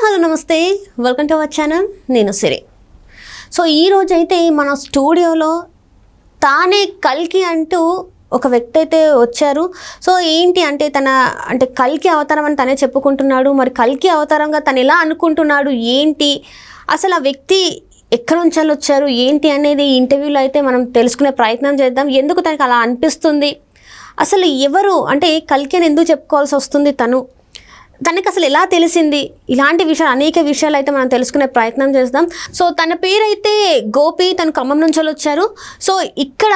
Hello నమస్తే, welcome to our channel. నేను సిరి. So ఈరోజు అయితే మన స్టూడియోలో తానే కల్కి అంటూ ఒక వ్యక్తి అయితే వచ్చారు. సో ఏంటి అంటే కల్కి అవతారం అని తనే చెప్పుకుంటున్నాడు. మరి కల్కి అవతారంగా తను ఎలా అనుకుంటున్నాడు, ఏంటి అసలు ఆ వ్యక్తి ఎక్కడి నుంచి వచ్చారు ఏంటి అనేది ఈ ఇంటర్వ్యూలో అయితే మనం తెలుసుకునే ప్రయత్నం చేద్దాం. ఎందుకు తనకు అలా అనిపిస్తుంది, అసలు ఎవరు అంటే కల్కి అని ఎందుకు చెప్పుకోవాల్సి వస్తుంది, తనకి అసలు ఎలా తెలిసింది, ఇలాంటి విషయాలు అనేక విషయాలు అయితే మనం తెలుసుకునే ప్రయత్నం చేద్దాం. సో తన పేరు అయితే గోపి, తను ఖమ్మం నుంచి వచ్చారు. సో ఇక్కడ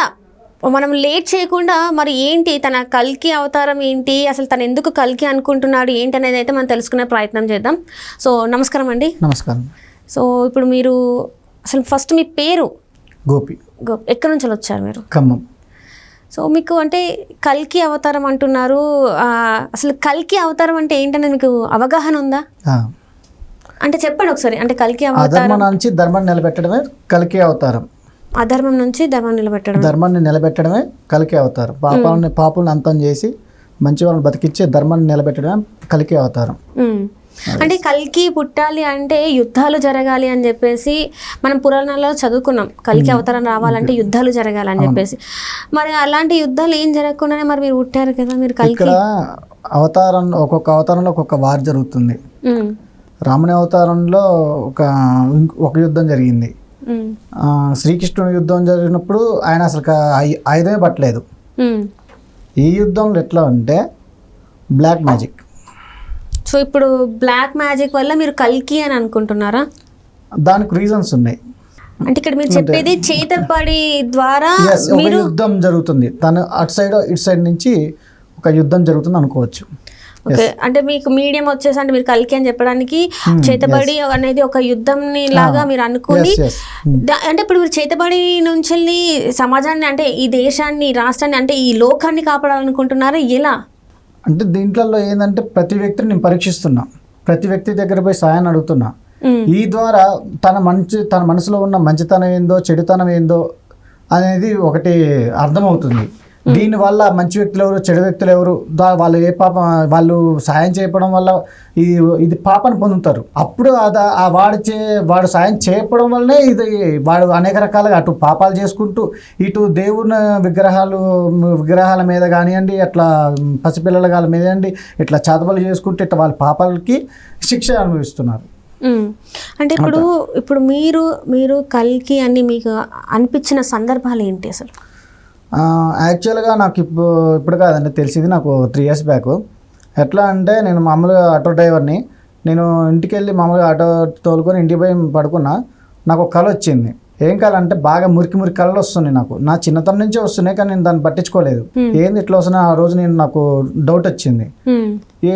మనం లేట్ చేయకుండా మరి ఏంటి తన కల్కి అవతారం ఏంటి, అసలు తను ఎందుకు కల్కి అనుకుంటున్నాడు ఏంటి అనేది అయితే మనం తెలుసుకునే ప్రయత్నం చేద్దాం. సో నమస్కారం అండి. నమస్కారం. సో ఇప్పుడు మీరు అసలు ఫస్ట్ మీ పేరు? గోపి. ఎక్కడి నుంచి వచ్చారు మీరు? ఖమ్మం. సో మీకు అంటే కల్కి అవతారం అంటున్నారు, అసలు కల్కి అవతారం అంటే ఏంటనేది మీకు అవగాహన ఉందా? అంటే చెప్పండి ఒకసారి. అంటే కల్కి అవతారం నుంచి ధర్మాన్ని నిలబెట్టడమే కల్కి అవతారం. అధర్మం నుంచి ధర్మాన్ని నిలబెట్టడమే కల్కి అవతారం. పాపులను అంతం చేసి మంచి వాళ్ళని బతికిచ్చే ధర్మాన్ని నిలబెట్టడమే కల్కి అవతారం. అంటే కల్కి పుట్టాలి అంటే యుద్ధాలు జరగాలి అని చెప్పేసి మనం పురాణాల్లో చదువుకున్నాం. కల్కి అవతారం రావాలంటే యుద్ధాలు జరగాలి అని చెప్పేసి. మరి అలాంటి యుద్ధాలు ఏం జరగకుండానే మరి మీరు పుట్టారు కదా మీరు కల్కి. ఇక్కడ అవతారం ఒక్కొక్క అవతారంలో ఒక్కొక్క వార్ జరుగుతుంది. రాముని అవతారంలో ఒక యుద్ధం జరిగింది. శ్రీకృష్ణుని యుద్ధం జరిగినప్పుడు ఆయన అసలు ఆయుధమే పట్టలేదు. ఈ యుద్ధంలో ఎట్లా అంటే బ్లాక్ మ్యాజిక్. సో ఇప్పుడు బ్లాక్ మ్యాజిక్ వల్ల మీరు కల్కి అని అనుకుంటున్నారా? దానికి రీజన్స్ ఉన్నాయి. అంటే ఇక్కడ మీరు చెప్పేది చేతబడి ద్వారా మీరు యుద్ధం జరుగుతుంది. తను అటు సైడ్ ఇటు సైడ్ నుంచి ఒక యుద్ధం జరుగుతుంది అనుకోవచ్చు. ఓకే, అంటే మీకు మీడియం వచ్చేసి అంటే మీరు కల్కి అని చెప్పడానికి చేతబడి అనేది ఒక యుద్ధం లాగా మీరు అనుకుని, అంటే ఇప్పుడు మీరు చేతబడి నుంచి సమాజాన్ని అంటే ఈ దేశాన్ని రాష్ట్రాన్ని అంటే ఈ లోకాన్ని కాపాడాలనుకుంటున్నారా? ఎలా అంటే దీంట్లో ఏంటంటే ప్రతి వ్యక్తిని నేను పరీక్షిస్తున్నా, ప్రతి వ్యక్తి దగ్గర పోయి సాయాన్ని అడుగుతున్నా. ఈ ద్వారా తన మనసులో ఉన్న మంచితనం ఏందో చెడుతనం ఏందో అనేది ఒకటి అర్థమవుతుంది. దీనివల్ల మంచి వ్యక్తులు ఎవరు చెడు వ్యక్తులు ఎవరు, వాళ్ళు ఏ పాపం వాళ్ళు సాయం చేయడం వల్ల ఇది పాపను పొందుతారు. అప్పుడు వాడు సాయం చేయడం వల్లనే వాడు అనేక రకాలుగా అటు పాపాలు చేసుకుంటూ ఇటు దేవుని విగ్రహాల మీద కానివ్వండి, అట్లా పసిపిల్లల మీద కానివ్వండి, ఇట్లా చేతబడులు చేసుకుంటూ ఇట్లా వాళ్ళ పాపాలకి శిక్ష అనుభవిస్తున్నారు. అంటే ఇప్పుడు మీరు కల్కి అని మీకు అనిపించిన సందర్భాలు ఏంటి అసలు? యాక్చువల్గా నాకు ఇప్పుడు కాదండి తెలిసింది, నాకు 3 years బ్యాక్. ఎట్లా అంటే నేను మామూలుగా ఆటో డ్రైవర్ని. నేను ఇంటికి వెళ్ళి మామూలుగా ఆటో తోలుకొని ఇంటికి పోయి పడుకున్నా. నాకు ఒక కళ వచ్చింది. ఏం కళ అంటే బాగా మురికి కళలు వస్తున్నాయి. నా చిన్నతనం నుంచే వస్తున్నాయి, కానీ నేను దాన్ని పట్టించుకోలేదు. ఏంది ఇట్లా వస్తున్నాయి? ఆ రోజు నాకు డౌట్ వచ్చింది,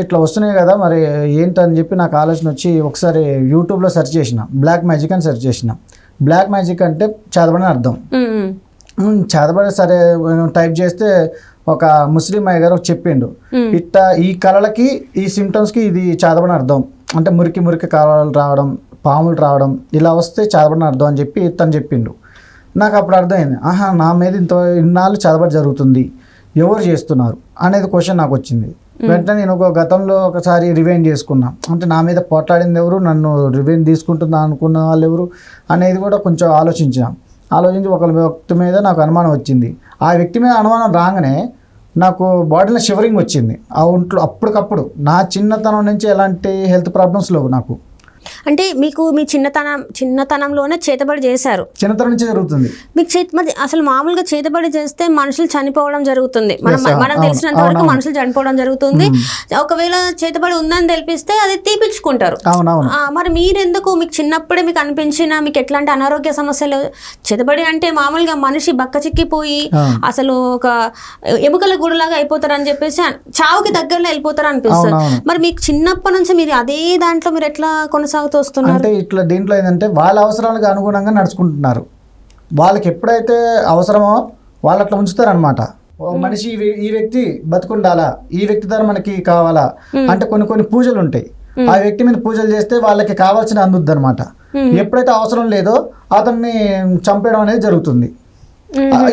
ఇట్లా వస్తున్నాయి కదా మరి ఏంటని చెప్పి నాకు ఆలోచన వచ్చి ఒకసారి యూట్యూబ్లో సెర్చ్ చేసిన, బ్లాక్ మ్యాజిక్ అని సెర్చ్ చేసిన. బ్లాక్ మ్యాజిక్ అంటే చేతబడి అర్థం. చేతబడి సరే టైప్ చేస్తే ఒక ముస్లిం అయ్య గారు చెప్పిండు, ఇట్లా ఈ కళలకి ఈ సిమ్టమ్స్కి ఇది చేతబడి అర్థం. అంటే మురికి కళలు రావడం, పాములు రావడం, ఇలా వస్తే చేతబడిన అర్థం అని చెప్పి తను చెప్పిండు. నాకు అప్పుడు అర్థమైంది, నా మీద ఇన్నాళ్ళు చేతబడి జరుగుతుంది, ఎవరు చేస్తున్నారు అనేది క్వశ్చన్ నాకు వచ్చింది. వెంటనే నేను గతంలో ఒకసారి రివైండ్ చేసుకున్నా. అంటే నా మీద పోట్లాడింది ఎవరు, నన్ను రివైండ్ తీసుకుంటుందా అనుకున్న వాళ్ళు ఎవరు అనేది కూడా కొంచెం ఆలోచించి ఒక వ్యక్తి మీద నాకు అనుమానం వచ్చింది. ఆ వ్యక్తి మీద అనుమానం రాగానే నాకు బాడీలో షివరింగ్ వచ్చింది. ఆ ఒంట్లో అప్పటికప్పుడు నా చిన్నతనం నుంచి ఎలాంటి హెల్త్ ప్రాబ్లమ్స్ లేవు నాకు. అంటే మీకు మీ చిన్నతనంలోనే చేతబడి చేశారు? చిన్నతనం నుంచి జరుగుతుంది. మీకు అసలు మామూలుగా చేతబడి చేస్తే మనుషులు చనిపోవడం జరుగుతుంది. మనకు తెలిసినంత వరకు మనుషులు చనిపోవడం జరుగుతుంది. ఒకవేళ చేతబడి ఉందని తెలిపిస్తే అది తీపించుకుంటారు. మరి మీరెందుకు మీకు చిన్నప్పుడే మీకు అనిపించిన మీకు ఎట్లాంటి అనారోగ్య సమస్యలు? చేతబడి అంటే మామూలుగా మనిషి బక్క చిక్కిపోయి అసలు ఒక ఎముకల గూడులాగా అయిపోతారని చెప్పేసి చావుకి దగ్గరలో వెళ్ళిపోతారు అనిపిస్తుంది. మరి మీకు చిన్నప్పటి నుంచి మీరు అదే దాంట్లో మీరు ఎట్లా అంటే ఇట్లా దీంట్లో ఏంటంటే వాళ్ళ అవసరాలకు అనుగుణంగా నడుచుకుంటున్నారు. వాళ్ళకి ఎప్పుడైతే అవసరమో వాళ్ళు అట్లా ఉంచుతారనమాట. మనిషి ఈ వ్యక్తి బతుకుండాలా, ఈ వ్యక్తి ద్వారా మనకి కావాలా అంటే కొన్ని పూజలు ఉంటాయి. ఆ వ్యక్తి మీద పూజలు చేస్తే వాళ్ళకి కావాల్సిన అందుద్ది అనమాట. ఎప్పుడైతే అవసరం లేదో అతన్ని చంపేయడం అనేది జరుగుతుంది.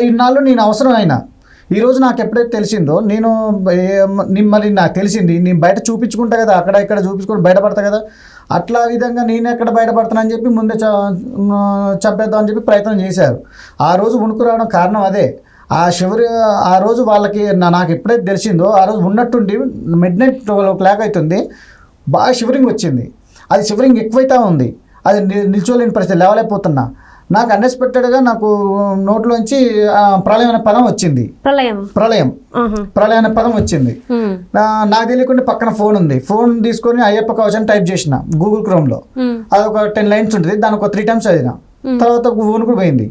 ఇన్నాళ్ళు నేను అవసరం అయినా ఈ రోజు నాకు ఎప్పుడైతే తెలిసిందో నేను మరి నాకు తెలిసింది, నేను బయట చూపించుకుంటా కదా, అక్కడ ఇక్కడ చూపించుకొని బయటపడతా కదా, అట్లా విధంగా నేను ఎక్కడ బయటపడతానని చెప్పి ముందే చంపేద్దాం అని చెప్పి ప్రయత్నం చేశారు. ఆ రోజు వణుకు రావడం కారణం అదే. ఆ రోజు వాళ్ళకి నాకు ఎప్పుడైతే తెలిసిందో ఆ రోజు ఉన్నట్టుండి మిడ్ నైట్ 12 అవుతుంది, బాగా షివరింగ్ వచ్చింది. అది షివరింగ్ ఎక్కువైతే ఉంది, అది నిల్చోలేని పరిస్థితి, లేవలేకపోతున్నా. నాకు అన్ఎక్స్పెక్టెడ్గా నాకు నోట్లోంచి ప్రళయం అనే పదం వచ్చింది. ప్రళయం అనే పదం వచ్చింది. నాకు తెలియకుండా పక్కన ఫోన్ ఉంది, ఫోన్ తీసుకొని అయ్యప్ప కవచం టైప్ చేసిన గూగుల్ క్రోమ్లో. అది ఒక 10 లైన్స్ ఉంటుంది, దానికి ఒక 3 టైమ్స్ చదివిన. తర్వాత ఫోన్ కూడా పోయింది.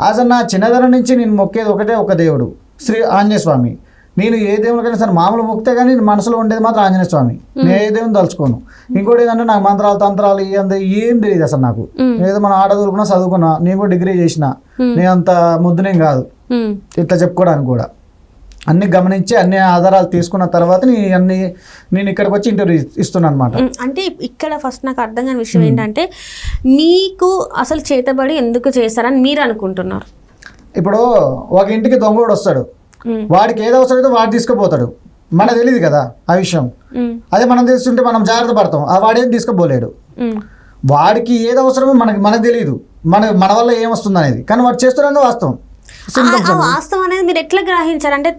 అసలు నా చిన్నతనం నుంచి నేను మొక్కేది ఒక దేవుడు, శ్రీ ఆంజనేయ స్వామి. నేను ఏ దేవునికైనా సరే మామూలు మొక్కితే కానీ మనసులో ఉండేది మాత్రం ఆంజనేయ స్వామి. నేను ఏ దేవుని తలుచుకోను. ఇంకోటి ఏంటంటే నాకు మంత్రాలు తంత్రాలు ఏం తెలియదు అసలు నాకు. ఏదో మనం ఆట దొరుకున్నా చదువుకున్నా, నేను కూడా డిగ్రీ చేసిన, నేను అంత ముద్దునేం కాదు ఇట్లా చెప్పుకోవడానికి కూడా. అన్ని గమనించి అన్ని ఆధారాలు తీసుకున్న తర్వాత నేను ఇక్కడికి వచ్చి ఇంటర్వ్యూ ఇస్తున్నాను అనమాట. అంటే ఇక్కడ ఫస్ట్ నాకు అర్థం కాని విషయం ఏంటంటే, మీకు అసలు చేతబడి ఎందుకు చేశారని మీరు అనుకుంటున్నారు? ఇప్పుడు ఒక ఇంటికి దొంగోడు వస్తాడు, వాడికి ఏది అవసరం అయితే వాడు తీసుకుపోతాడు, మనకు తెలియదు కదా ఆ విషయం. అదే మనం తెలుస్తుంటే మనం జాగ్రత్త పడతాం, వాడేం తీసుకుపోలేడు. వాడికి ఏది అవసరమో మనకు తెలియదు, మన వల్ల ఏమొస్తుంది అనేది. కానీ వాడు చేస్తున్నది వాస్తవం. వాస్తవం అనేది మీరు ఎట్లా గ్రహించారు? అంటే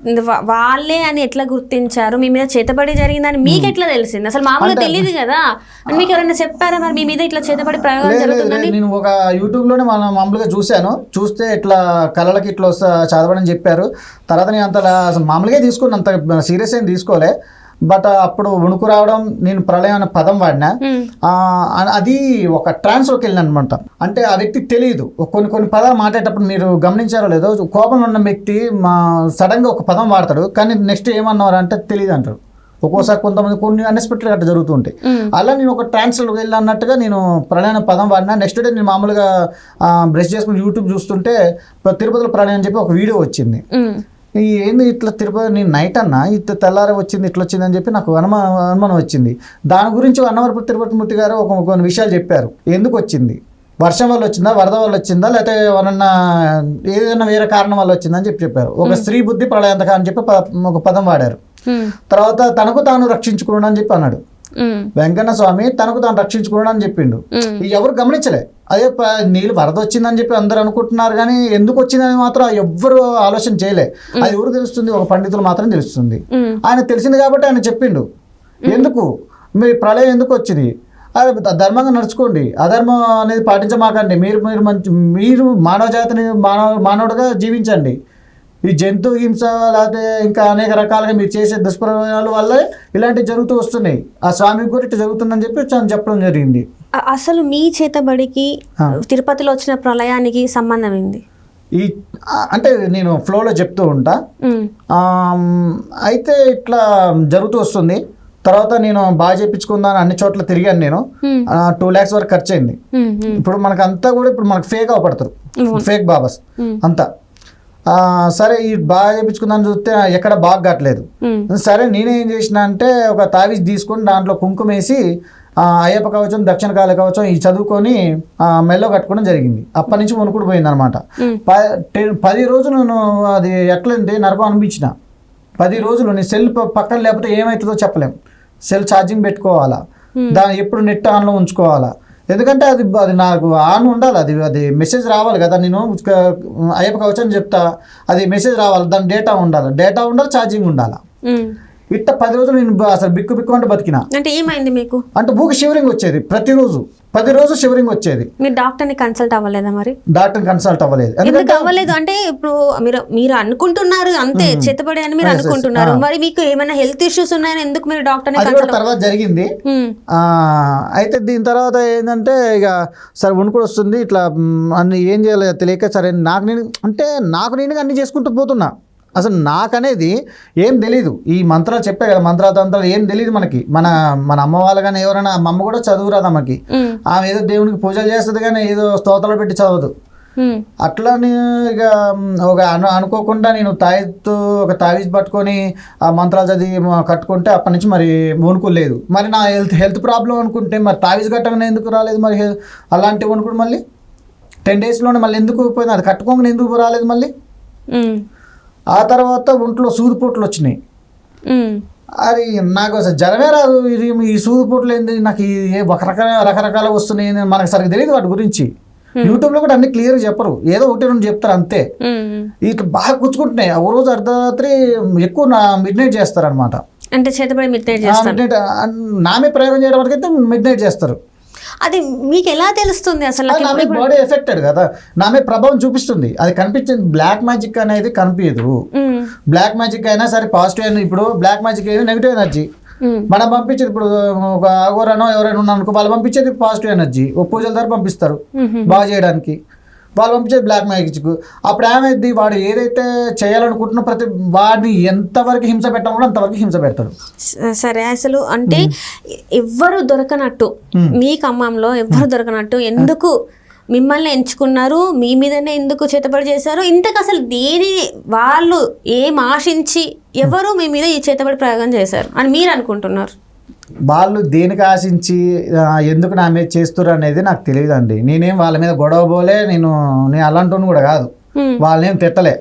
వాళ్ళే అని ఎట్లా గుర్తించారు? మీ మీద చేతబడి జరిగిందని మీకు ఎట్లా తెలిసింది? అసలు మామూలుగా తెలియదు కదా, మీకు ఎవరైనా చెప్పారా మరి మీ మీద ఇట్లా చేతబడి ప్రయోగం జరుగుతుందని? నేను ఒక యూట్యూబ్లోనే మనం మామూలుగా చూస్తే ఇట్లా కళలకి ఇట్లా చదవడని చెప్పారు. తర్వాత నేను అంత మామూలుగా తీసుకుని అంత సీరియస్ ఏం తీసుకోలే. బట్ అప్పుడు వణుకు రావడం, నేను ప్రళయం అనే పదం వాడినా, అది ఒక ట్రాన్స్లోకి వెళ్ళిన అనమాట. అంటే ఆ వ్యక్తికి తెలియదు, కొన్ని పదాలు మాట్లాడేటప్పుడు మీరు గమనించారో లేదో, కోపంలో ఉన్న వ్యక్తి సడన్గా ఒక పదం వాడతాడు, కానీ నెక్స్ట్ ఏమన్నారు అంటే తెలియదు అంటారు. ఒక్కోసారి కొంతమంది కొన్ని అన్ఎక్స్పెక్టెడ్ అట్లా జరుగుతుంటాయి. అలా నేను ఒక ట్రాన్స్లోకి వెళ్ళి అన్నట్టుగా నేను ప్రళయం పదం వాడినా. నెక్స్ట్ డే నేను మామూలుగా బ్రష్ చేసుకుని యూట్యూబ్ చూస్తుంటే తిరుపతిలో ప్రళయం అని చెప్పి ఒక వీడియో వచ్చింది. ఏంది ఇట్లా తిరుపతి, నేను నైట్ అన్నా ఇట్లా తెల్లారి వచ్చింది, ఇట్లా వచ్చింది అని చెప్పి నాకు అనుమానం వచ్చింది. దాని గురించి అన్నవరపు తిరుపతి మూర్తి గారు కొన్ని విషయాలు చెప్పారు. ఎందుకు వచ్చింది, వర్షం వల్ల వచ్చిందా, వరద వల్ల వచ్చిందా, లేకపోతే ఎవరన్నా ఏదైనా వేరే కారణం వల్ల వచ్చిందని చెప్పారు. ఒక స్త్రీ బుద్ధి ప్రళయంతక అని చెప్పి ఒక పదం వాడారు. తర్వాత తనకు తాను రక్షించుకున్నాడు అని చెప్పి అన్నాడు. వెంకన్న స్వామి తనకు తాను రక్షించుకున్నాడు అని చెప్పిండు. ఎవరు గమనించలే. అదే నీళ్ళు వరద వచ్చిందని చెప్పి అందరు అనుకుంటున్నారు, కానీ ఎందుకు వచ్చిందని మాత్రం ఎవ్వరు ఆలోచన చేయలే. అది ఎవరు తెలుస్తుంది, ఒక పండితులు మాత్రం తెలుస్తుంది. ఆయన తెలిసింది కాబట్టి ఆయన చెప్పిండు. ఎందుకు మీ ప్రళయం ఎందుకు వచ్చింది, ధర్మంగా నడుచుకోండి, అధర్మం అనేది పాటించమాకండి, మీరు మానవ జాతిని మానవుడిగా జీవించండి. ఈ జంతు హింస లేకపోతే ఇంకా అనేక రకాలుగా మీరు చేసే దుష్ప్రయోగాల వల్ల ఇలాంటివి జరుగుతూ వస్తున్నాయి, ఆ స్వామికి కూడా ఇట్లా జరుగుతుందని చెప్పి చెప్పడం జరిగింది. అసలు మీ చేతబడికి తిరుపతిలో వచ్చిన ప్రళయానికి సంబంధం ఏంది? అంటే నేను ఫ్లోలో చెప్తూ ఉంటా. అయితే ఇట్లా జరుగుతూ వస్తుంది. తర్వాత నేను బాగా చేయించుకుందాను, అన్ని చోట్ల తిరిగాను. నేను 2 lakhs వరకు ఖర్చు అయింది. ఇప్పుడు మనకంతా కూడా ఇప్పుడు మనకు ఫేక్ అవపడతారు, ఫేక్ బాబాస్ అంతా. సరే ఈ బాగా చేయించుకుందాన్ని చూస్తే ఎక్కడ బాగా కట్టలేదు. సరే నేనేం చేసిన అంటే ఒక తావీజ్ తీసుకొని దాంట్లో కుంకుమ వేసి అయ్యప్ప కవచం, దక్షిణ కాళి కవచం ఈ చదువుకొని మెల్లో కట్టుకోవడం జరిగింది. అప్పటి నుంచి వణుకుడు పోయింది అనమాట. 10 రోజులు నేను అది ఎట్లంటే నరకం అనిపించిన. 10 రోజులు నీ సెల్ పక్కన లేకపోతే ఏమవుతుందో చెప్పలేం. సెల్ ఛార్జింగ్ పెట్టుకోవాలా, దాన్ని ఎప్పుడు నెట్ ఆన్లో ఉంచుకోవాలా, ఎందుకంటే అది నాకు ఆన్ ఉండాలి, అది మెసేజ్ రావాలి కదా. నేను అయ్యప్ప కవచం చెప్తా, అది మెసేజ్ రావాలి, దాని డేటా ఉండాలి, ఛార్జింగ్ ఉండాలి. ఇట్లా 10 రోజులు నేను అసలు బిక్కు అంటే బతికినా. అంటే ఏమైంది మీకు? అంటే బూకి షివరింగ్ వచ్చేది, ప్రతిరోజు 10 రోజులు షివరింగ్ వచ్చేది. మీరు డాక్టర్ని కన్సల్ట్ అవ్వలేదా మరి? డాక్టర్ని కన్సల్ట్ అవ్వలేదు. ఎందుకు అవ్వలేదు అంటే ఇప్పుడు మీరు అనుకుంటున్నారు అంతే, చేతబడి అని మీరు అనుకుంటున్నారు, మరి మీకు ఏమైనా హెల్త్ ఇష్యూస్ ఉన్నాయని ఎందుకు మీరు డాక్టర్ని కన్సల్ట్? తర్వాత జరిగింది. అయితే దీని తర్వాత ఏంటంటే ఇక సరే వణుకుడు వస్తుంది, ఇట్లా అన్ని ఏం చేయాలి తెలియక సరే నాకు నేను అన్ని చేసుకుంటూ పోతున్నా. అసలు నాకనేది ఏం తెలీదు. ఈ మంత్రాలు చెప్పే కదా, మంత్రాలు ఏం తెలియదు మనకి. మన అమ్మ వాళ్ళు కానీ ఎవరైనా, మా అమ్మ కూడా చదువురాదు అమ్మకి. ఆమె ఏదో దేవునికి పూజలు చేస్తుంది కానీ ఏదో స్తోత్రాలు పెట్టి చదవదు. అట్లా ఇక అనుకోకుండా నేను ఒక తావీజ్ పట్టుకొని ఆ మంత్రాలు చదివి కట్టుకుంటే అప్పటి నుంచి మరి వణుకుడు లేదు. మరి నా హెల్త్ ప్రాబ్లం అనుకుంటే మరి తావీజ్ కట్టగానే ఎందుకు రాలేదు మరి అలాంటి వణుకుడు? మళ్ళీ 10 daysలోనే మళ్ళీ ఎందుకు పోయింది? అది కట్టుకోగానే ఎందుకు రాలేదు మళ్ళీ? ఆ తర్వాత ఒంట్లో సూదిపోట్లు వచ్చినాయి. అది నాకు అసలు జ్వరమే రాదు, ఇది ఈ సూదిపోట్లు ఏంది, నాకు ఒక రకరకాల వస్తున్నాయి, మనకు సరిగ్గా తెలియదు వాటి గురించి. యూట్యూబ్లో కూడా అన్ని క్లియర్గా చెప్పరు, ఏదో ఒకటి రెండు చెప్తారు అంతే. ఇట్లా బాగా కూర్చుకుంటున్నాయి. ఒక రోజు అర్ధరాత్రి ఎక్కువ మిడ్ నైట్ చేస్తారు అనమాట. అంటే చేతబడి మిడ్ నైట్ చేస్తారు, నామే ప్రయోగం చేయడం వరకు అయితే మిడ్ నైట్ చేస్తారు. అది మీకు ఎలా తెలుస్తుంది అసలు? నామే బాడీ ఎఫెక్టెడ్ కదా, నామే ప్రభావం చూపిస్తుంది. అది కనిపించింది. బ్లాక్ మ్యాజిక్ అనేది కనిపించదు. బ్లాక్ మ్యాజిక్ అయినా సరే పాజిటివ్ అయినా, ఇప్పుడు బ్లాక్ మ్యాజిక్ అయితే నెగిటివ్ ఎనర్జీ మనం పంపించేది. ఇప్పుడు ఒక ఎవరైనా ఉన్నారు అనుకో, వాళ్ళు పంపించేది పాజిటివ్ ఎనర్జీ. ఓ పూజల ద్వారా పంపిస్తారు బాగా చేయడానికి, వాళ్ళు పంపించేది బ్లాక్ మ్యాజిక్. అప్పుడు ఏమైంది, వాడు ఏదైతే చేయాలనుకుంటున్నా ప్రతి వాడిని ఎంతవరకు హింస పెట్టాలో కూడా అంతవరకు హింస పెడతాడు. సరే, అసలు అంటే ఎవ్వరు దొరకనట్టు, మీ ఖమ్మంలో ఎవ్వరు దొరకనట్టు ఎందుకు మిమ్మల్ని ఎంచుకున్నారు? మీ మీదనే ఎందుకు చేతబడి చేశారు? ఇంతకు అసలు దేని వాళ్ళు ఏం ఆశించి ఎవరు మీ మీద ఈ చేతబడి ప్రయోగం చేశారు అని మీరు అనుకుంటున్నారు? వాళ్ళు దేనికి ఆశించి ఎందుకు నా మీద చేస్తారు అనేది నాకు తెలియదండి. నేనేం వాళ్ళ మీద గొడవ పోలే, నేను అలాంటి కూడా కాదు, వాళ్ళనేం తిట్టలే.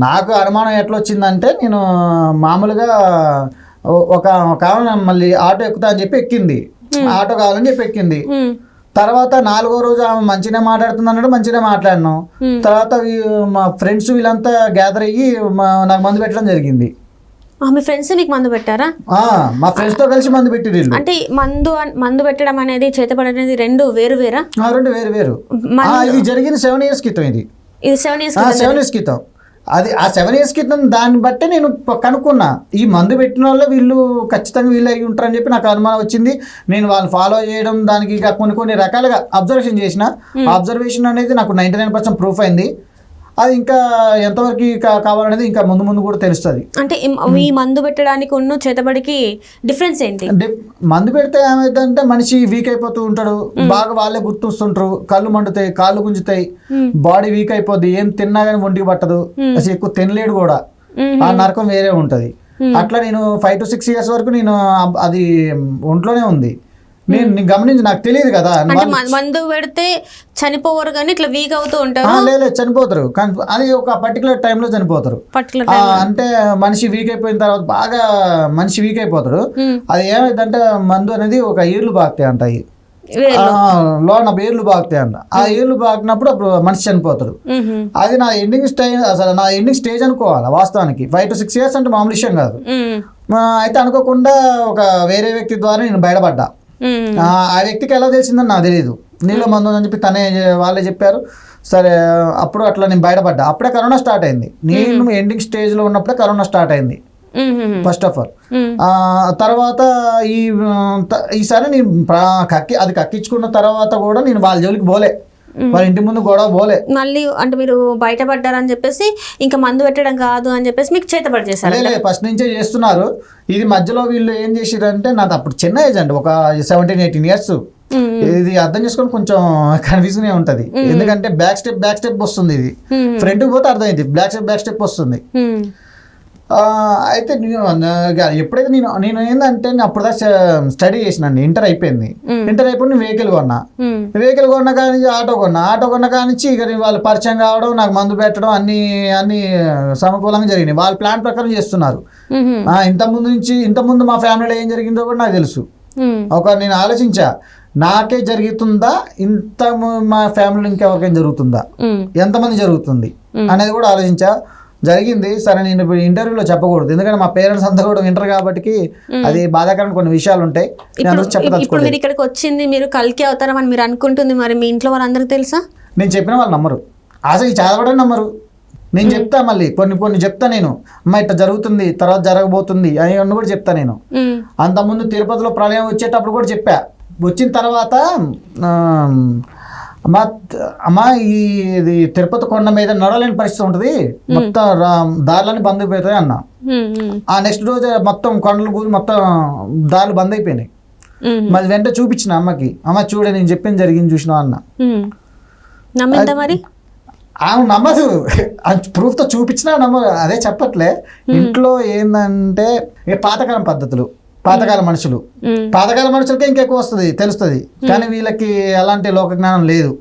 నాకు అనుమానం ఎట్లా వచ్చిందంటే, నేను మామూలుగా ఒక మళ్ళీ ఆటో ఎక్కుతా అని చెప్పి ఎక్కింది, ఆటో కావాలని చెప్పి ఎక్కింది. తర్వాత 4వ రోజు ఆమె మంచిగా మాట్లాడుతుంది అన్నాడు, మంచిగా మాట్లాడినాం. తర్వాత మా ఫ్రెండ్స్ వీళ్ళంతా గ్యాదర్ అయ్యి నాకు మందు పెట్టడం జరిగింది. మీ ఫ్రెండ్స్ మీకు మందు పెట్టారా? మా ఫ్రెండ్స్ తో కలిసి మందు పెట్టి. అంటే మందు పెట్టడం అనేది చేతబడి అనేది రెండు వేరు వేరా? రెండు వేరు వేరు. ఇది జరిగింది 7 years క్రితం. ఇది 7 years క్రితం. అది ఆ 7 years క్రితం దాన్ని బట్టే నేను కనుక్కున్నా, ఈ మందు పెట్టిన వాళ్ళు వీళ్ళు ఖచ్చితంగా వీళ్ళు అయ్యి ఉంటారని చెప్పి నాకు అనుమానం వచ్చింది. నేను వాళ్ళని ఫాలో చేయడం, దానికి కొన్ని రకాలుగా అబ్జర్వేషన్ చేసిన. అబ్జర్వేషన్ అనేది నాకు 99% ప్రూఫ్ అయింది. అది ఇంకా ఎంతవరకు కావాలనేది ఇంకా ముందు కూడా తెలుస్తుంది. అంటే ఈ మందు పెట్టడానికి ఉన్న చేతబడికి డిఫరెన్స్ ఏంటి? మందు పెడితే ఏమైందంటే మనిషి వీక్ అయిపోతూ ఉంటాడు, బాగా వాళ్ళే గుర్తొస్తుంటారు, కళ్ళు మండుతాయి, కాళ్ళు గుంజుతాయి, బాడీ వీక్ అయిపోద్ది, ఏం తిన్నా కానీ ఒంటికి పట్టదు, అసలు ఎక్కువ తినలేడు కూడా, ఆ నరకం వేరే ఉంటది. అట్లా నేను 5 to 6 years వరకు నేను అది ఒంట్లోనే ఉంది. నేను గమనించి, నాకు తెలియదు కదా. మందు పెడితే చనిపోవరు కానీ ఇట్లా వీక్ అవుతూ ఉంటారు. లేదు, చనిపోతారు, కానీ అది ఒక పర్టికులర్ టైంలో చనిపోతారు. అంటే మనిషి వీక్ అయిపోయిన తర్వాత బాగా మనిషి వీక్ అయిపోతారు. అది ఏమైందంటే మందు అనేది ఒక ఏర్లు బాగుతాయి అంట, లోన ఏర్లు బాగుతాయి అంట. ఆ ఏర్లు బాగినప్పుడు అప్పుడు మనిషి చనిపోతాడు. అది నా ఎండింగ్ స్టేజ్, అసలు నా ఎండింగ్ స్టేజ్ అనుకోవాలి వాస్తవానికి. 5 to 6 years అంటే మామూలు విషయం కాదు. అయితే అనుకోకుండా ఒక వేరే వ్యక్తి ద్వారా నేను బయటపడ్డా. ఆ వ్యక్తికి ఎలా తెలిసిందని నాకు తెలియదు. నీలో మందు అని చెప్పి వాళ్ళే చెప్పారు. సరే, అప్పుడు అట్లా నేను బయటపడ్డా. అప్పుడే కరోనా స్టార్ట్ అయింది. నేను ఎండింగ్ స్టేజ్లో ఉన్నప్పుడే కరోనా స్టార్ట్ అయింది ఫస్ట్ ఆఫ్ ఆల్. తర్వాత ఈసారి నేను కక్కించుకున్న తర్వాత కూడా నేను వాళ్ళ జోలికి పోలే, వాళ్ళ ఇంటి ముందు గొడవ పోలే. మళ్ళీ అంటే మీరు బయటపడ్డారని చెప్పేసి ఇంకా మందు పెట్టడం కాదు అని చెప్పేసి మీకు చేతబడి చేశారు? లేదు, ఫస్ట్ నుంచే చేస్తున్నారు. ఇది మధ్యలో వీళ్ళు ఏం చేసిరంటే, నాది అప్పుడు చిన్న ఏజ్ అండి, ఒక 17-18 years. ఇది అర్థం చేసుకొని కొంచెం కన్ఫ్యూజన్ ఉంటది, ఎందుకంటే బ్యాక్ స్టెప్ వస్తుంది. ఇది ఫ్రంట్ పోతే అర్థమైంది, బ్యాక్ స్టెప్ వస్తుంది. అయితే ఎప్పుడైతే నేను ఏంటంటే అప్పుడు దాకా స్టడీ చేసినండి. ఇంటర్ అయిపోయింది. ఇంటర్ అయిపోయి నేను వెహికల్ కొన్నా కానీ ఆటో కొన్నా కానిచ్చి ఇక వాళ్ళు పరిచయం కావడం, నాకు మందు పెట్టడం అన్ని సమకూలంగా జరిగినాయి. వాళ్ళ ప్లాన్ ప్రకారం చేస్తున్నారు. ఇంతకుముందు మా ఫ్యామిలీలో ఏం జరిగిందో కూడా నాకు తెలుసు. నేను ఆలోచించా, నాకే జరుగుతుందా, ఇంత మా ఫ్యామిలీలో ఇంకెవరికైనా జరుగుతుందా, ఎంతమంది జరుగుతుంది అనేది కూడా ఆలోచించా. జరిగింది. సరే, నేను ఇప్పుడు ఇంటర్వ్యూలో చెప్పకూడదు, ఎందుకంటే మా పేరెంట్స్ అంతా కూడా వింటారు కాబట్టి అది బాధాకరమైన కొన్ని విషయాలు ఉంటాయి. ఇప్పుడు మీరు ఇక్కడికి వచ్చింది మీరు కల్కి అవుతారని అని మీరు అనుకుంటుంది, మరి మీ ఇంట్లో వాళ్ళందరికీ తెలుసా? నేను చెప్పిన వాళ్ళు నమ్మరు, అసలు చదవడం నమ్మరు. నేను చెప్తా, మళ్ళీ కొన్ని చెప్తా. నేను అమ్మ ఇట్లా జరుగుతుంది, తర్వాత జరగబోతుంది అని కూడా చెప్తా. నేను అంతకుముందు తిరుపతిలో ప్రళయం వచ్చేటప్పుడు కూడా చెప్పా. వచ్చిన తర్వాత అమ్మా ఇది తిరుపతి కొండ మీద నడవలేని పరిస్థితి ఉంటుంది, మొత్తం దారులన్నీ బంద్ అయిపోతాయి అన్న. ఆ నెక్స్ట్ రోజు మొత్తం కొండలు కూలి మొత్తం దారులు బంద్ అయిపోయినాయి. మరి వెంట చూపించిన అమ్మకి, అమ్మ చూడే నేను చెప్పింది జరిగింది చూసినా అన్న. మరి ఆమె నమ్మదు, ప్రూఫ్తో చూపించినా నమ్మదు. అదే చెప్పట్లే. ఇంట్లో ఏంటంటే పాతకాలం పద్ధతులు, పాతకాల మనుషులకే ఇంకెక్కువ వస్తుంది, తెలుస్తుంది. కానీ వీళ్ళకి అలాంటి లోక జ్ఞానం లేదు.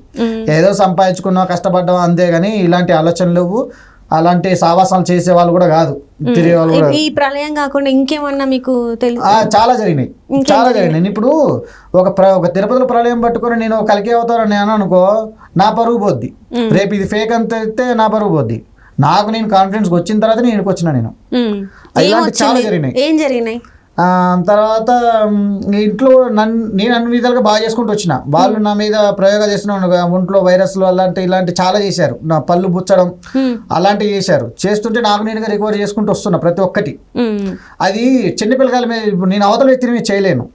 ఏదో సంపాదించుకున్నావు, కష్టపడ్డావు అంతే, కానీ ఇలాంటి ఆలోచనలు లేవు. అలాంటి సావాసాలు చేసే వాళ్ళు కూడా కాదు, తిరిగే వాళ్ళు కూడా ఈ ప్రళయం కాకుండా ఇంకేమన్నా మీకు తెలుసు? చాలా జరిగినాయి, చాలా జరిగినాయి. నేను ఇప్పుడు ఒక తిరుపతిలో ప్రళయం పట్టుకొని నేను కలికి అవుతానని నేను అనుకో, నా పరువు పోద్ది. రేపు ఇది ఫేక్ అంత అయితే నా పరువు పోద్ది. నాకు నేను కాన్ఫిడెన్స్కి వచ్చిన తర్వాత నేను వచ్చిన నేను ఇలాంటి చాలా జరిగినాయి. ఏం జరిగినాయి? తర్వాత ఇంట్లో నేను అన్ని విధాలుగా బాగా చేసుకుంటూ వచ్చిన. వాళ్ళు నా మీద ప్రయోగాలు చేసిన, ఒంట్లో వైరస్లు ఇలాంటి చాలా చేశారు. నా పళ్ళు బుచ్చడం అలాంటివి చేస్తుంటే నాకు నేనుగా రికవర్ చేసుకుంటూ వస్తున్నా ప్రతి ఒక్కటి. అది చిన్నపిల్లకాయల మీద ఇప్పుడు నేను అవతల వ్యక్తిని మీద చేయలేను,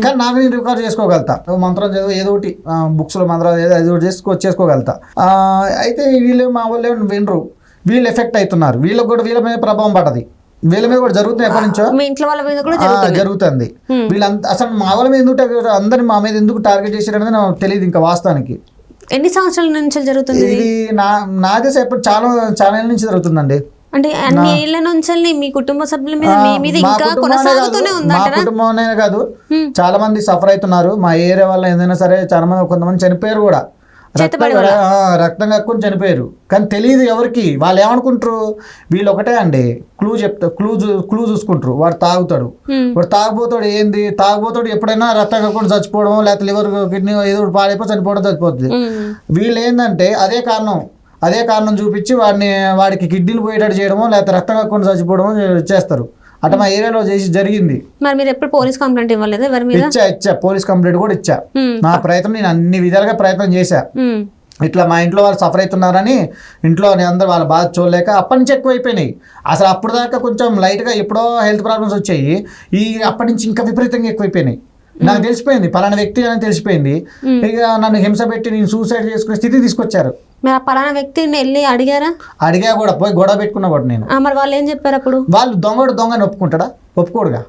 కానీ నాకు నేను రికవర్ చేసుకోగలుగుతా. మంత్రం చదువు ఏదో ఒకటి బుక్స్లో మంత్రాలు ఏదో ఒకటి చేసుకోగలుగుతా. అయితే వీళ్ళు మా వాళ్ళు వినరు, వీళ్ళు ఎఫెక్ట్ అవుతున్నారు. వీళ్ళకి కూడా వీళ్ళ మీద ప్రభావం పడది, వీళ్ళ మీద కూడా జరుగుతుంది. ఎప్పటి నుంచో మీ ఇంట్లో వాళ్ళ మీద కూడా జరుగుతుంది. వీళ్ళంతా అసలు మా వాళ్ళ మీద ఎందుకు అందరిని మా మీద ఎందుకు టార్గెట్ చేశారనేది నాకు తెలియదు ఇంకా వాస్తవానికి. ఎన్ని సంవత్సరాల నుంచి జరుగుతుంది ఇది? నాదే ఎప్పుడు చాలా ఏళ్ళ నుంచి జరుగుతుందండి. అంటే అన్ని ఏళ్ల నుంచి మీ కుటుంబ సభ్యుల మీద మీ మీద ఇంకా కొనసాగుతూనే ఉంది? మా కుటుంబం కాదు, చాలా మంది సఫర్ అవుతున్నారు. మా ఏరియా వల్ల ఏదైనా సరే చాలా మంది, కొంతమంది చనిపోయారు కూడా, రక్తం కక్కుని చనిపోయారు. కానీ తెలియదు ఎవరికి. వాళ్ళు ఏమనుకుంటారు, వీళ్ళు ఒకటే అండి క్లూ చూసుకుంటారు. వాడు తాగుతాడు, వాడు తాగుపోతాడు. ఏంది తాగుపోతాడు? ఎప్పుడైనా రక్తం కక్కుని చచ్చిపోవడం, లేకపోతే లివర్ కిడ్నీ ఏదో పాడైపోయి చనిపోవడం చచ్చిపోతుంది. వీళ్ళు ఏంటంటే అదే కారణం చూపించి వాడికి కిడ్నీలు పోయేటట్టు చేయడమో, లేకపోతే రక్తం కక్కుని చచ్చిపోవడమో చేస్తారు. అటు మా ఏరియాలో జరిగింది. మరి మీరు ఎప్పుడు పోలీస్ కంప్లైంట్ ఇవ్వలేదు? ఇచ్చా పోలీస్ కంప్లైంట్ కూడా ఇచ్చా. నా ప్రయత్నం నేను అన్ని విధాలుగా ప్రయత్నం చేశా. ఇట్లా మా ఇంట్లో వాళ్ళు సఫర్ అవుతున్నారని ఇంట్లో అందరూ వాళ్ళ బాధ చూడలేక అప్పటి నుంచి ఎక్కువైపోయినాయి. అసలు అప్పుడు దాకా కొంచెం లైట్గా ఎప్పుడో హెల్త్ ప్రాబ్లమ్స్ వచ్చాయి, అప్పటి నుంచి ఇంకా విపరీతంగా ఎక్కువైపోయినాయి. నాకు తెలిసిపోయింది పలానా వ్యక్తి అని తెలిసిపోయింది. ఇక నన్ను హింస పెట్టి నేను సూసైడ్ చేసుకునే స్థితి తీసుకొచ్చారు. పలానా వ్యక్తిని వెళ్ళి అడిగా కూడా, పోయి గొడవ పెట్టుకున్నా కూడా నేను. మరి వాళ్ళు ఏం చెప్పారు అప్పుడు? వాళ్ళు దొంగని ఒప్పుకుంటాడా? ఒప్పుకోడుగా.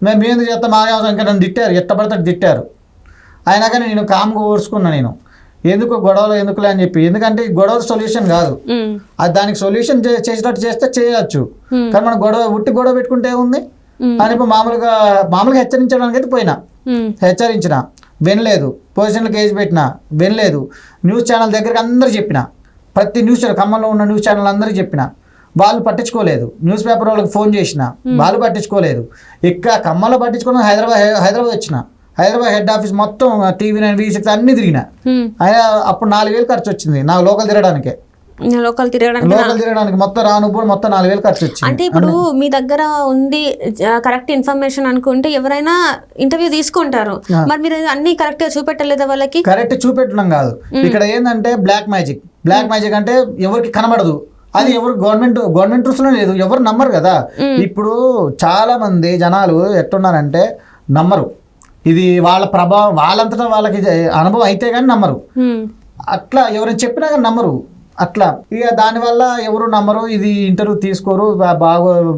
మేము ఎందుకు చేస్తాం, మా ఇంకా నన్ను తిట్టారు, ఎట్టబడితే తిట్టారు. అయినా కానీ నేను కామ్గా ఓర్చుకున్నా. నేను ఎందుకు గొడవలు ఎందుకులే అని చెప్పి, ఎందుకంటే గొడవ సొల్యూషన్ కాదు. అది దానికి సొల్యూషన్ చేసేటట్టు చేస్తే చేయొచ్చు, కానీ మనం గొడవ పెట్టుకుంటే ఉంది అని మామూలుగా హెచ్చరించడానికి అయితే పోయినా, హెచ్చరించిన వినలేదు. పొజిషన్లో కేసు పెట్టినా వినలేదు. న్యూస్ ఛానల్ దగ్గరికి అందరూ చెప్పిన, ప్రతి న్యూస్ ఛానల్ ఖమ్మంలో ఉన్న న్యూస్ ఛానల్ అందరికీ చెప్పిన, వాళ్ళు పట్టించుకోలేదు. న్యూస్ పేపర్ వాళ్ళకి ఫోన్ చేసిన, వాళ్ళు పట్టించుకోలేదు. ఇక్కడ ఖమ్మంలో పట్టించుకున్న హైదరాబాద్ వచ్చిన. హైదరాబాద్ హెడ్ ఆఫీస్ మొత్తం TV9 V6 అన్ని తిరిగిన. అయినా అప్పుడు 4,000 ఖర్చు వచ్చింది నాకు లోకల్ తిరగడానికి మొత్తం రానుప్పుడు మొత్తం 4,000 ఖర్చు వచ్చింది. అంటే ఇప్పుడు మీ దగ్గర ఉంది కరెక్ట్ ఇన్ఫర్మేషన్ అనుకుంటే ఎవరైనా ఇంటర్వ్యూ తీసుకుంటారు, మరి మీరు అన్ని కరెక్ట్ గా చూపెట్టలేదా వాళ్ళకి? కరెక్ట్ చూపెట్టడం కాదు, ఇక్కడ ఏంటంటే బ్లాక్ మ్యాజిక్ అంటే ఎవరికి కనబడదు. అది ఎవరు గవర్నమెంట్ రూల్స్లో లేదు, ఎవరు నమ్మరు కదా. ఇప్పుడు చాలా మంది జనాలు ఎట్టున్నారంటే నమ్మరు. ఇది వాళ్ళ ప్రభావం, వాళ్ళంతటా వాళ్ళకి అనుభవం అయితే కానీ నమ్మరు. అట్లా ఎవరైనా చెప్పినా కానీ నమ్మరు. అట్లా ఇక దానివల్ల ఎవరు నమ్మరు, ఇది ఇంటర్వ్యూ తీసుకోరు,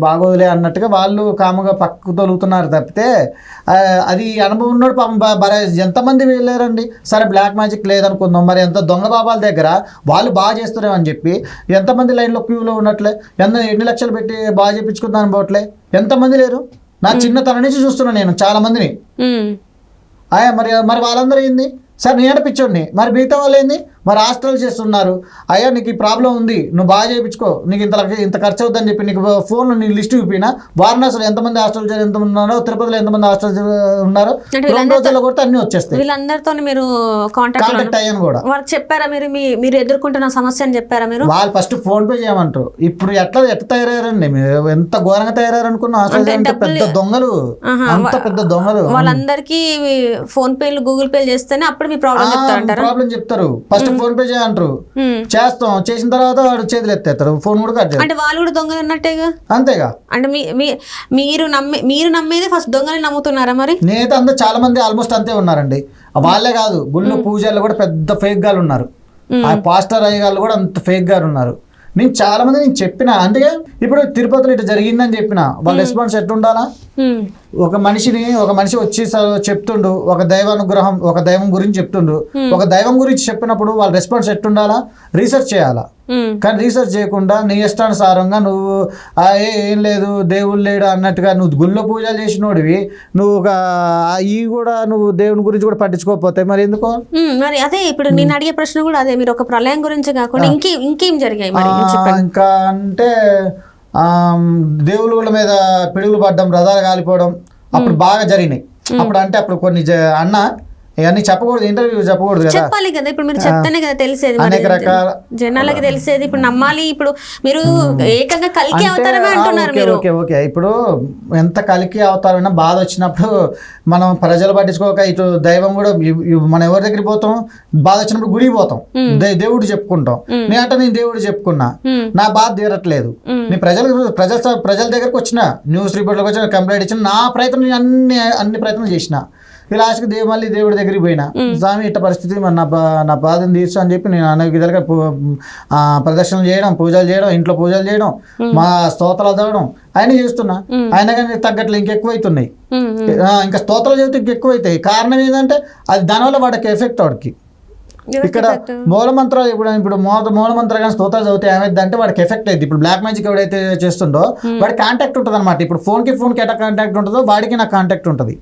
బాగోదులే అన్నట్టుగా వాళ్ళు కాముగా పక్కకు తొలుగుతున్నారు తప్పితే అది అనుభవం ఉన్నాడు పాపం. ఎంతమంది వెళ్ళారండి? సరే బ్లాక్ మ్యాజిక్ లేదనుకుందాం, మరి ఎంత దొంగ బాబాల దగ్గర వాళ్ళు బాగా చేస్తున్నారని చెప్పి ఎంతమంది లైన్లో క్యూలో ఉన్నట్లే, ఎన్ని లక్షలు పెట్టి బాగా చేయించుకుందామని పోవట్లే ఎంతమంది లేరు? నా చిన్నతనం నుంచి చూస్తున్నా నేను చాలా మందిని. మరి వాళ్ళందరూ ఏంది? సార్ నేను ఏడిపించండి, మరి మిగతా వాళ్ళు ఏంది? మరి హాస్టల్ చేస్తున్నారు. అయ్యా నీకు ఈ ప్రాబ్లం ఉంది, నువ్వు బాగా చేయించుకో, నీకు ఇంత ఖర్చు అవుతుందని చెప్పి నీకు ఫోన్లో నీ లిస్ట్ చూపినా. వారణాసిలో ఎంతమంది హాస్టల్ ఎంతమంది ఉన్నారో, తిరుపతిలో ఎంతమంది హాస్టల్ ఉన్నారో 2 రోజుల్లో కూడా అన్ని వచ్చేస్తాయి. వీళ్ళందరితో మీరు కాంటాక్ట్ అయ్యాను కూడా. వాళ్ళకి చెప్పారా మీరు ఎదుర్కొంటున్న సమస్య అని చెప్పారా మీరు? వాళ్ళు ఫస్ట్ ఫోన్ పే చేయమంటారు. ఇప్పుడు ఎట్లా తయారయ్యారండి, ఎంత ఘోరంగా తయారనుకున్న హాస్టల్ పెద్ద దొంగలు, అంత పెద్ద దొంగలు. వాళ్ళందరికీ ఫోన్ పేలు గూగుల్ పే చేస్తేనే అప్పుడు మీ ప్రాబ్లం చెప్తారు. ఫస్ట్ ఫోన్ పే చేయంటారు, చేస్తాం, చేసిన తర్వాత వాడు చేతులు ఎత్తేస్తారు, ఫోన్ కూడా కట్ చేస్తారు. అంటే వాళ్ళు కూడా దొంగలు అన్నట్టేగా. అంతేగా. అంటే మీరు నమ్మేది ఫస్ట్ దొంగని నమ్ముతున్నారా? మరి నేనైతే అందరూ చాలా మంది ఆల్మోస్ట్ అంతే ఉన్నారండి. వాళ్ళే కాదు, గుళ్ళు పూజలు కూడా పెద్ద ఫేక్ గాలు ఉన్నారు. ఆ పాస్టర్ అయ్య గారు కూడా అంత ఫేక్ గారు ఉన్నారు. నేను చాలా మంది చెప్పిన, అందుకే ఇప్పుడు తిరుపతిలో ఇట్లా జరిగిందని చెప్పిన, వాళ్ళ రెస్పాన్స్ ఎట్లుండాలా? ఒక మనిషి వచ్చి చెప్తుండు, ఒక దైవం గురించి చెప్తుండు. ఒక దైవం గురించి చెప్పినప్పుడు వాళ్ళ రెస్పాన్స్ ఎట్లుండాలా? రీసెర్చ్ చేయాలా. కానీ రీసెర్చ్ చేయకుండా నీ ఇష్టానుసారంగా నువ్వు ఏం లేదు దేవుడు లేడు అన్నట్టుగా నువ్వు గుళ్ళో పూజలు చేసినోడివి నువ్వు ఇవి కూడా నువ్వు దేవుని గురించి కూడా పట్టించుకోకపోతే మరి ఎందుకో. మరి అదే ఇప్పుడు నేను అడిగే ప్రశ్న కూడా అదే, మీరు ఒక ప్రళయం గురించి కాకుండా ఇంకేం జరిగాయి మరి ఇంకా అంటే దేవుళ్ళ మీద పిడుగులు పడ్డం, రథాలు కాలిపోవడం అప్పుడు బాగా జరిగినాయి. అప్పుడు అంటే అప్పుడు కొన్ని అన్న ఇవన్నీ చెప్పకూడదు, ఇంటర్వ్యూ చెప్పకూడదు కదా, చెప్పాలి కదా. ఇప్పుడు మీరు చెప్తేనే కదా తెలిసేది, అనేక రకాల జనాలకి తెలిసేది. ఇప్పుడు నమ్మాలి. ఇప్పుడు మీరు ఏకంగా కలికి అవతారమే అంటున్నారు మీరు. ఓకే ఇప్పుడు ఎంత కలికి అవతారమైనా బాధ వచ్చినప్పుడు మనం ప్రజలు పట్టించుకోక ఇటు దైవం కూడా మనం ఎవరి దగ్గరికి పోతాం, బాధ వచ్చినప్పుడు గుడికి పోతాం, దేవుడు చెప్పుకుంటాం. నేను దేవుడు చెప్పుకున్నా, నా బాధ తీరట్లేదు, నేను ప్రజల దగ్గరకు వచ్చిన, న్యూస్ రిపోర్ట్లకు వచ్చిన, కంప్లైంట్ ఇచ్చిన, నా ప్రయత్నం నేను అన్ని ప్రయత్నం చేసిన. లాస్ట్కి మళ్ళీ దేవుడి దగ్గరికి పోయినా, స్వామి ఇట్ట పరిస్థితి మరి నా బాధను తీర్చు అని చెప్పి నేను అనేక విధాలుగా ప్రదర్శనలు చేయడం, పూజలు చేయడం, ఇంట్లో పూజలు చేయడం, మా స్తోత్రాలు చదవడం ఆయన చేస్తున్నా. అయినా కానీ తగ్గట్లు ఇంకెక్కువైతున్నాయి. ఇంకా స్తోత్రాలు చదివితే ఇంకెక్కువైతాయి. కారణం ఏంటంటే అది దానివల్ల వాడికి ఎఫెక్ట్ వాడికి. ఇక్కడ మూలమంత్రాలు ఇప్పుడు మూలమంత్రం కానీ స్తోత్రాలు చదివితే ఏమైంది అంటే వాడికి ఎఫెక్ట్ అయింది. ఇప్పుడు బ్లాక్ మ్యాజిక్ ఎవడైతే చేస్తుండో వాడికి కాంటాక్ట్ ఉంటుంది అనమాట. ఇప్పుడు ఫోన్కి ఎట్లా కాంటాక్ట్ ఉంటుందో వాడికి నాకు కాంటాక్ట్ ఉంటుంది.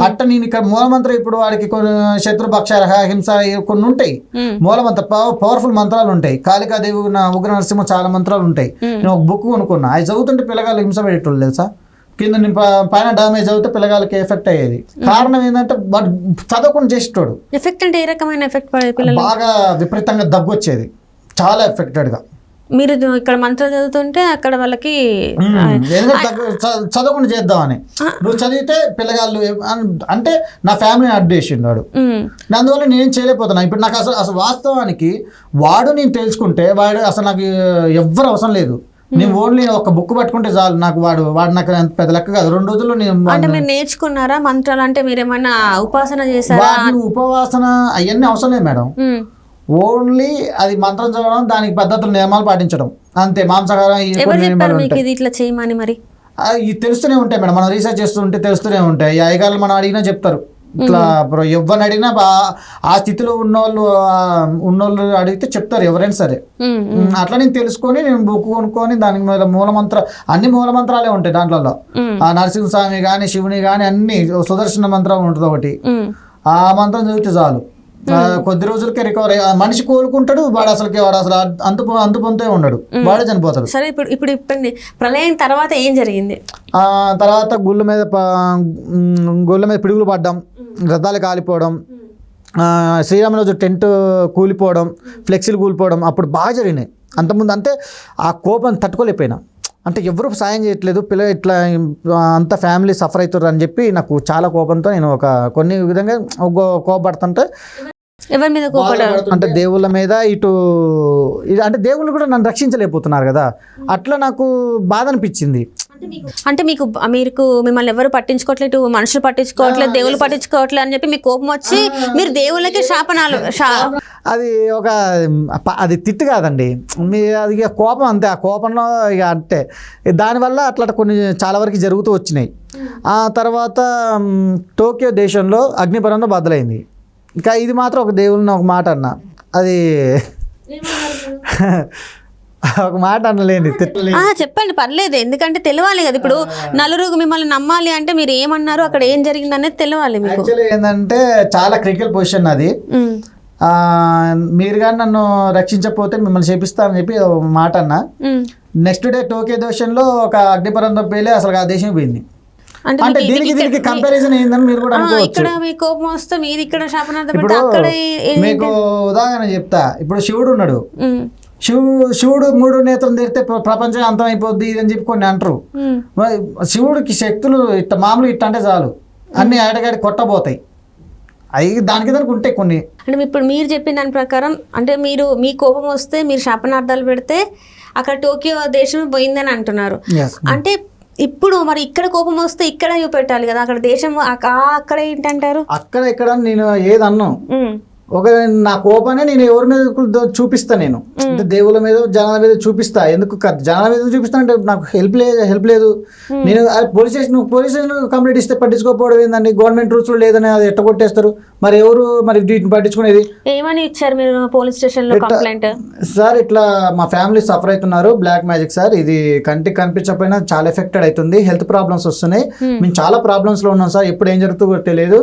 అట్ట నేను ఇక్కడ మూలమంత్రం ఇప్పుడు వాడికి కొన్ని శత్రుపక్షారహ, హింస కొన్ని ఉంటాయి. మూలమంత్ర పవర్ఫుల్ మంత్రాలు ఉంటాయి. కాళికాదేవి, ఉగ్ర నరసింహ చాలా మంత్రాలు ఉంటాయి. నేను ఒక బుక్ కొనుక్కున్నా, అవి చదువుతుంటే పిల్లగాళ్ళు హింస పెట్టేటోళ్ళు తెలుసా. కింద పైన డామేజ్ అవుతే పిల్లగాళ్ళకి ఎఫెక్ట్ అయ్యేది. కారణం ఏంటంటే వాడు చదవకుండా చేసేటోడు. ఎఫెక్ట్ అంటే ఏ రకమైన ఎఫెక్ట్? బాగా విపరీతంగా దగ్గు వచ్చేది, చాలా ఎఫెక్టెడ్ గా. మీరు ఇక్కడ మంత్రాలు చదువుతుంటే అక్కడ వాళ్ళకి చదవకుండా చేద్దామని, నువ్వు చదివితే పిల్లగాళ్ళు అంటే నా ఫ్యామిలీని అడ్డు చేసిండు వాడు. అందువల్ల నేను చేయలేకపోతున్నా. ఇప్పుడు నాకు అసలు వాస్తవానికి వాడు నేను తెలుసుకుంటే వాడు అసలు నాకు ఎవ్వరు అవసరం లేదు. నేను ఓన్లీ ఒక బుక్ పట్టుకుంటే చాలు. నాకు వాడు నాకు పెద్ద లెక్క కాదు. 2 రోజుల్లో నేను. అంటే మీరు నేర్చుకున్నారా మంత్రాలు? అంటే మీరు ఏమైనా ఉపాసన చేశారా? ఉపవాసన అవన్నీ అవసరం లేదు మేడం. ఓన్లీ అది మంత్రం చదవడం, దానికి పద్ధతులు, నియమాలు పాటించడం అంతే. మాంసాహారం ఇట్లా చేయమని మరి ఇది తెలుస్తూనే ఉంటాయి మేడం. మనం రీసెర్చ్ చేస్తుంటే తెలుస్తూనే ఉంటాయి. ఈ అయ్యగారులు మనం అడిగినా చెప్తారు. ఇట్లా ఎవరిని అడిగినా ఆ స్థితిలో ఉన్నోళ్ళు అడిగితే చెప్తారు ఎవరైనా సరే. అట్లా నేను తెలుసుకొని నేను బుక్ కొనుక్కొని దానికి మీద అన్ని మూలమంత్రాలే ఉంటాయి దాంట్లో. ఆ నరసింహస్వామి కానీ శివుని కానీ అన్ని సుదర్శన మంత్రం ఉంటుంది ఒకటి. ఆ మంత్రం చదివితే చాలు, కొద్ది రోజులకే రికవర్ అయ్యి మనిషి కోలుకుంటాడు. వాడు అసలు అంతు పొందుతూ ఉండడు, వాడే చనిపోతాడు. సరే ఇప్పుడు ప్రళయం తర్వాత ఏం జరిగింది? తర్వాత గుళ్ళ మీద పిడుగులు పడ్డం, రథాలు కాలిపోవడం, శ్రీరామ రోజు టెంట్ కూలిపోవడం, ఫ్లెక్సీలు కూలిపోవడం అప్పుడు బాగా జరిగినాయి. అంతకుముందు అంటే ఆ కోపం తట్టుకోలేకపోయినా, అంటే ఎవరు సాయం చేయట్లేదు, పిల్లలు ఇట్లా అంత ఫ్యామిలీ సఫర్ అవుతారు అని చెప్పి నాకు చాలా కోపంతో నేను కొన్ని విధంగా కోపడుతుంటే, ఎవరి మీద అంటే దేవుళ్ళ మీద ఇటు అంటే దేవుళ్ళు కూడా నన్ను రక్షించలేకపోతున్నారు కదా, అట్లా నాకు బాధ అనిపించింది. అంటే మీకు మిమ్మల్ని ఎవరు పట్టించుకోవట్లేదు, మనుషులు పట్టించుకోవట్లేదు, దేవుళ్ళు పట్టించుకోవట్లేదు అని చెప్పి మీకు కోపం వచ్చి మీరు దేవుళ్ళకి శాపనాలు. అది తిట్టు కాదండి, అది కోపం అంతే. ఆ కోపంలో ఇక అంటే దానివల్ల అట్లా కొన్ని చాలా వరకు జరుగుతూ వచ్చినాయి. ఆ తర్వాత టోక్యో దేశంలో అగ్నిపర్వతం బద్దలైంది. ఇంకా ఇది మాత్రం ఒక దేవుళ్ళని ఒక మాట అన్నా, అది ఒక మాట అనలేండి, చెప్పండి పర్లేదు, ఎందుకంటే తెలియాలి కదా. ఇప్పుడు నలుగురు మిమ్మల్ని నమ్మాలి అంటే మీరు ఏమన్నారు, అక్కడ ఏం జరిగింది అనేది తెలియాలి మీకు. యాక్చువల్లీ ఏంటంటే చాలా క్రిటికల్ పొజిషన్ అది. మీరు కానీ నన్ను రక్షించకపోతే మిమ్మల్ని చేపిస్తానని చెప్పి మాట అన్నా. నెక్స్ట్ డే టోక్యో దేశంలో ఒక అగ్నిపర్వతం పేలి అసలు ఆ దేశం పోయింది. అంటే దీనికి కంపారిజన్ ఏందని మీరు కూడా అనుకోవచ్చు. ఇక్కడ మీ కోపం వస్తే మీరు ఇక్కడ శాపనార్థం. ఇప్పుడు మీకు ఉదాహరణ చెప్తా. ఇప్పుడు శివుడు ఉన్నాడు, శివుడు 3 నేత్రం తెరితే ప్రపంచం అంతం అయిపోద్ది అని చెప్పి కొన్ని అంటారు. శివుడికి శక్తులు ఇట్ట మామూలు ఇట్ట అంటే చాలు, అన్ని ఆడగాడి కొట్టబోతాయి. అవి దానికి దానికి ఉంటాయి కొన్ని. అంటే ఇప్పుడు మీరు చెప్పిన దాని ప్రకారం అంటే మీ కోపం వస్తే మీరు శాపనార్థాలు పెడితే అక్కడ టోక్యో దేశం పోయిందని అంటున్నారు. అంటే ఇప్పుడు మరి ఇక్కడ కోపం వస్తే ఇక్కడ చూపెట్టాలి కదా, అక్కడ దేశం అక్కడ ఏంటంటారు? అక్కడ ఇక్కడ నేను ఏదన్నా ఒక నా కోపాన్ని నేను ఎవరి మీద చూపిస్తా, నేను అంటే దేవుళ్ళ మీద జనాల మీద చూపిస్తా. ఎందుకు జనాల మీద చూపిస్తా అంటే నాకు హెల్ప్ లేదు. నేను పోలీస్ స్టేషన్ కంప్లైంట్ ఇస్తే పట్టించుకోకపోవడం ఏందండి? గవర్నమెంట్ రూల్స్ లేదని అది ఎట్ట కొట్టేస్తారు. మరి ఎవరు మరి వీటిని పట్టించుకునేది? ఏమని ఇచ్చారు మీరు పోలీస్ స్టేషన్ లో కంప్లైంట్? సార్ ఇట్లా మా ఫ్యామిలీ సఫర్ అవుతున్నారు, బ్లాక్ మ్యాజిక్ సార్, ఇది కంటికి కనిపించకపోయినా చాలా ఎఫెక్టెడ్ అవుతుంది, హెల్త్ ప్రాబ్లమ్స్ వస్తున్నాయి, మేము చాలా ప్రాబ్లమ్స్ లో ఉన్నాం సార్, ఎప్పుడు ఏం జరుగుతుందో తెలియదు,